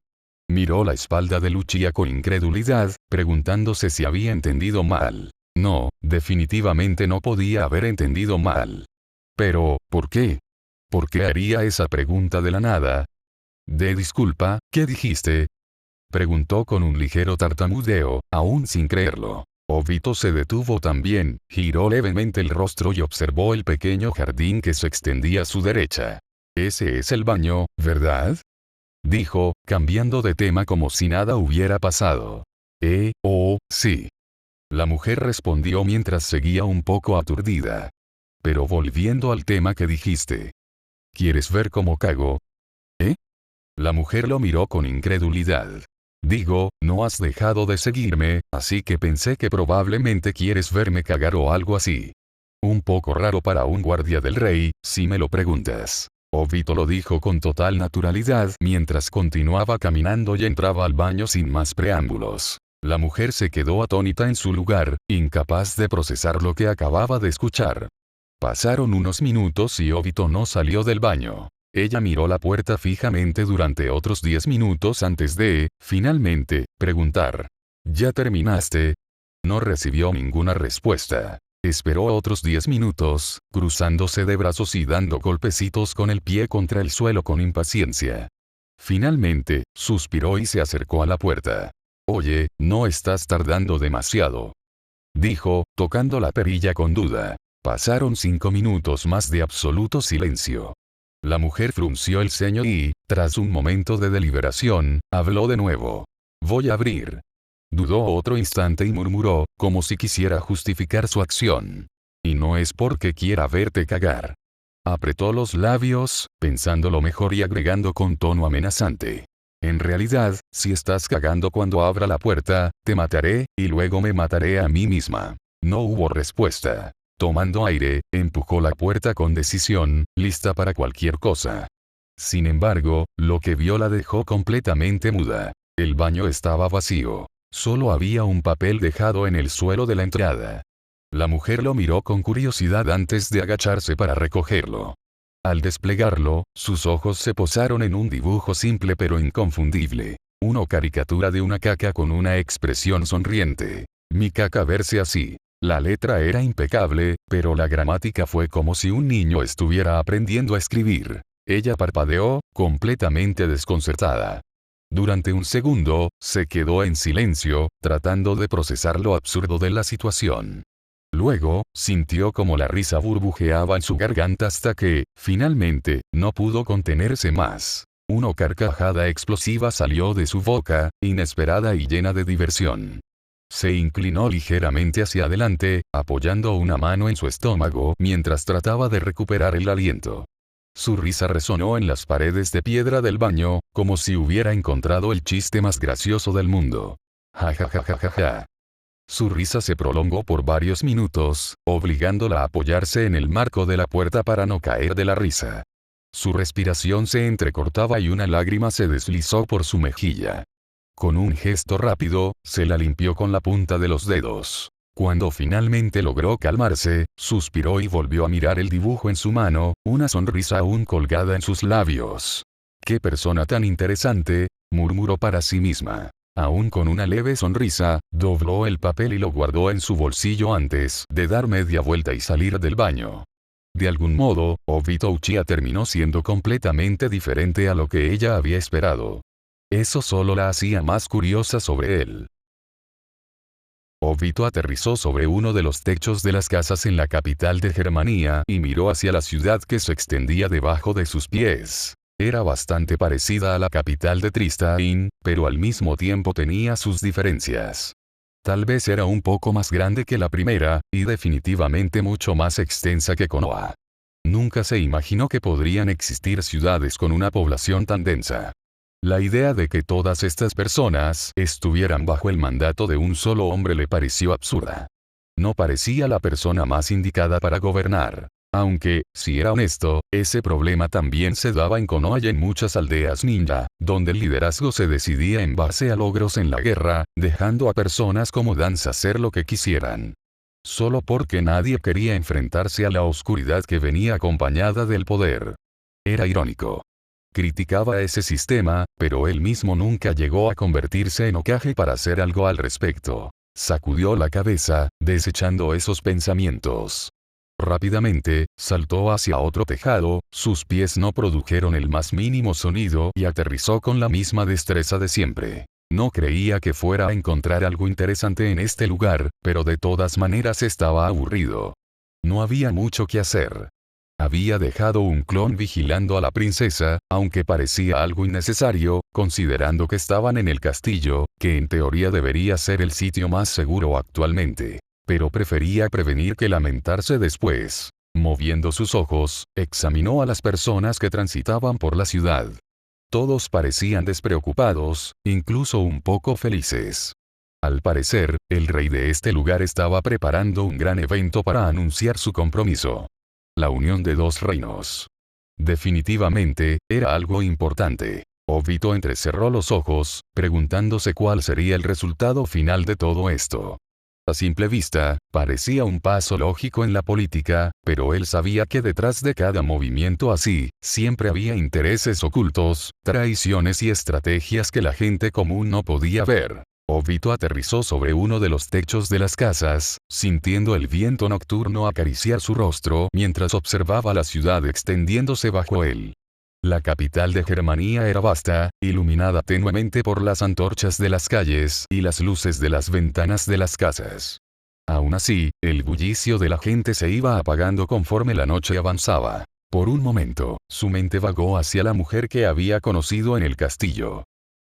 Miró la espalda de Lucia con incredulidad, preguntándose si había entendido mal. No, definitivamente no podía haber entendido mal. Pero, ¿por qué? ¿Por qué haría esa pregunta de la nada? Disculpa, ¿qué dijiste? Preguntó con un ligero tartamudeo, aún sin creerlo. Obito se detuvo también, giró levemente el rostro y observó el pequeño jardín que se extendía a su derecha. Ese es el baño, ¿verdad? Dijo, cambiando de tema como si nada hubiera pasado. Oh, sí. La mujer respondió mientras seguía un poco aturdida. Pero volviendo al tema que dijiste. ¿Quieres ver cómo cago? La mujer lo miró con incredulidad. Digo, no has dejado de seguirme, así que pensé que probablemente quieres verme cagar o algo así. Un poco raro para un guardia del rey, si me lo preguntas. Obito lo dijo con total naturalidad mientras continuaba caminando y entraba al baño sin más preámbulos. La mujer se quedó atónita en su lugar, incapaz de procesar lo que acababa de escuchar. Pasaron unos minutos y Obito no salió del baño. Ella miró la puerta fijamente durante otros 10 minutos antes de, finalmente, preguntar. ¿Ya terminaste? No recibió ninguna respuesta. Esperó otros 10 minutos, cruzándose de brazos y dando golpecitos con el pie contra el suelo con impaciencia. Finalmente, suspiró y se acercó a la puerta. Oye, no estás tardando demasiado. Dijo, tocando la perilla con duda. Pasaron 5 minutos más de absoluto silencio. La mujer frunció el ceño y, tras un momento de deliberación, habló de nuevo. Voy a abrir. Dudó otro instante y murmuró, como si quisiera justificar su acción. Y no es porque quiera verte cagar. Apretó los labios, pensándolo mejor y agregando con tono amenazante. En realidad, si estás cagando cuando abra la puerta, te mataré, y luego me mataré a mí misma. No hubo respuesta. Tomando aire, empujó la puerta con decisión, lista para cualquier cosa. Sin embargo, lo que vio la dejó completamente muda. El baño estaba vacío. Solo había un papel dejado en el suelo de la entrada. La mujer lo miró con curiosidad antes de agacharse para recogerlo. Al desplegarlo, sus ojos se posaron en un dibujo simple pero inconfundible. Una caricatura de una caca con una expresión sonriente. Mi caca verse así. La letra era impecable, pero la gramática fue como si un niño estuviera aprendiendo a escribir. Ella parpadeó, completamente desconcertada. Durante un segundo, se quedó en silencio, tratando de procesar lo absurdo de la situación. Luego, sintió como la risa burbujeaba en su garganta hasta que, finalmente, no pudo contenerse más. Una carcajada explosiva salió de su boca, inesperada y llena de diversión. Se inclinó ligeramente hacia adelante, apoyando una mano en su estómago mientras trataba de recuperar el aliento. Su risa resonó en las paredes de piedra del baño, como si hubiera encontrado el chiste más gracioso del mundo. Ja ja ja ja ja ja. Su risa se prolongó por varios minutos, obligándola a apoyarse en el marco de la puerta para no caer de la risa. Su respiración se entrecortaba y una lágrima se deslizó por su mejilla. Con un gesto rápido, se la limpió con la punta de los dedos. Cuando finalmente logró calmarse, suspiró y volvió a mirar el dibujo en su mano, una sonrisa aún colgada en sus labios. «¡Qué persona tan interesante!», murmuró para sí misma. Aún con una leve sonrisa, dobló el papel y lo guardó en su bolsillo antes de dar media vuelta y salir del baño. De algún modo, Obito Uchiha terminó siendo completamente diferente a lo que ella había esperado. Eso solo la hacía más curiosa sobre él. Obito aterrizó sobre uno de los techos de las casas en la capital de Germania y miró hacia la ciudad que se extendía debajo de sus pies. Era bastante parecida a la capital de Tristain, pero al mismo tiempo tenía sus diferencias. Tal vez era un poco más grande que la primera, y definitivamente mucho más extensa que Konoha. Nunca se imaginó que podrían existir ciudades con una población tan densa. La idea de que todas estas personas estuvieran bajo el mandato de un solo hombre le pareció absurda. No parecía la persona más indicada para gobernar. Aunque, si era honesto, ese problema también se daba en Konoha y en muchas aldeas ninja, donde el liderazgo se decidía en base a logros en la guerra, dejando a personas como Danza hacer lo que quisieran. Solo porque nadie quería enfrentarse a la oscuridad que venía acompañada del poder. Era irónico. criticaba ese sistema, pero él mismo nunca llegó a convertirse en Hokage para hacer algo al respecto. Sacudió la cabeza, desechando esos pensamientos. Rápidamente, saltó hacia otro tejado, sus pies no produjeron el más mínimo sonido y aterrizó con la misma destreza de siempre. No creía que fuera a encontrar algo interesante en este lugar, pero de todas maneras estaba aburrido. No había mucho que hacer. Había dejado un clon vigilando a la princesa, aunque parecía algo innecesario, considerando que estaban en el castillo, que en teoría debería ser el sitio más seguro actualmente. Pero prefería prevenir que lamentarse después. Moviendo sus ojos, examinó a las personas que transitaban por la ciudad. Todos parecían despreocupados, incluso un poco felices. Al parecer, el rey de este lugar estaba preparando un gran evento para anunciar su compromiso. La unión de dos reinos. Definitivamente, era algo importante. Obito entrecerró los ojos, preguntándose cuál sería el resultado final de todo esto. A simple vista, parecía un paso lógico en la política, pero él sabía que detrás de cada movimiento así, siempre había intereses ocultos, traiciones y estrategias que la gente común no podía ver. Obito aterrizó sobre uno de los techos de las casas, sintiendo el viento nocturno acariciar su rostro mientras observaba la ciudad extendiéndose bajo él. La capital de Germania era vasta, iluminada tenuemente por las antorchas de las calles y las luces de las ventanas de las casas. Aún así, el bullicio de la gente se iba apagando conforme la noche avanzaba. Por un momento, su mente vagó hacia la mujer que había conocido en el castillo.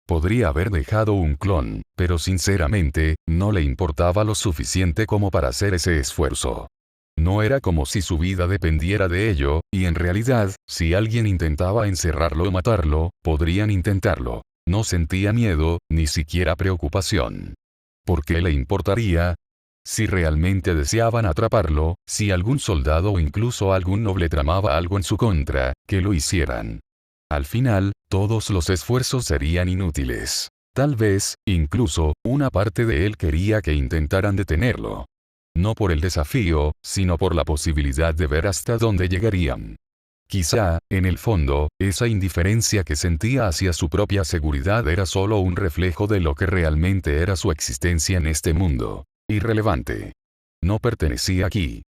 Podría haber dejado un clon, pero sinceramente, no le importaba lo suficiente como para hacer ese esfuerzo. No era como si su vida dependiera de ello, y en realidad, si alguien intentaba encerrarlo o matarlo, podrían intentarlo. No sentía miedo, ni siquiera preocupación. ¿Por qué le importaría? Si realmente deseaban atraparlo, si algún soldado o incluso algún noble tramaba algo en su contra, que lo hicieran. Al final, todos los esfuerzos serían inútiles. Tal vez, incluso, una parte de él quería que intentaran detenerlo. No por el desafío, sino por la posibilidad de ver hasta dónde llegarían. Quizá, en el fondo, esa indiferencia que sentía hacia su propia seguridad era solo un reflejo de lo que realmente era su existencia en este mundo. Irrelevante. No pertenecía aquí.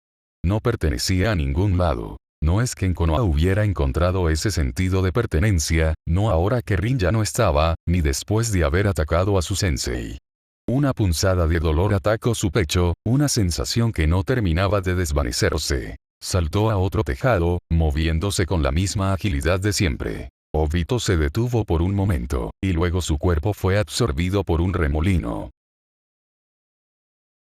No pertenecía a ningún lado. No es que en Konoha hubiera encontrado ese sentido de pertenencia, no ahora que Rin ya no estaba, ni después de haber atacado a su sensei. Una punzada de dolor atacó su pecho, una sensación que no terminaba de desvanecerse. Saltó a otro tejado, moviéndose con la misma agilidad de siempre. Obito se detuvo por un momento, y luego su cuerpo fue absorbido por un remolino.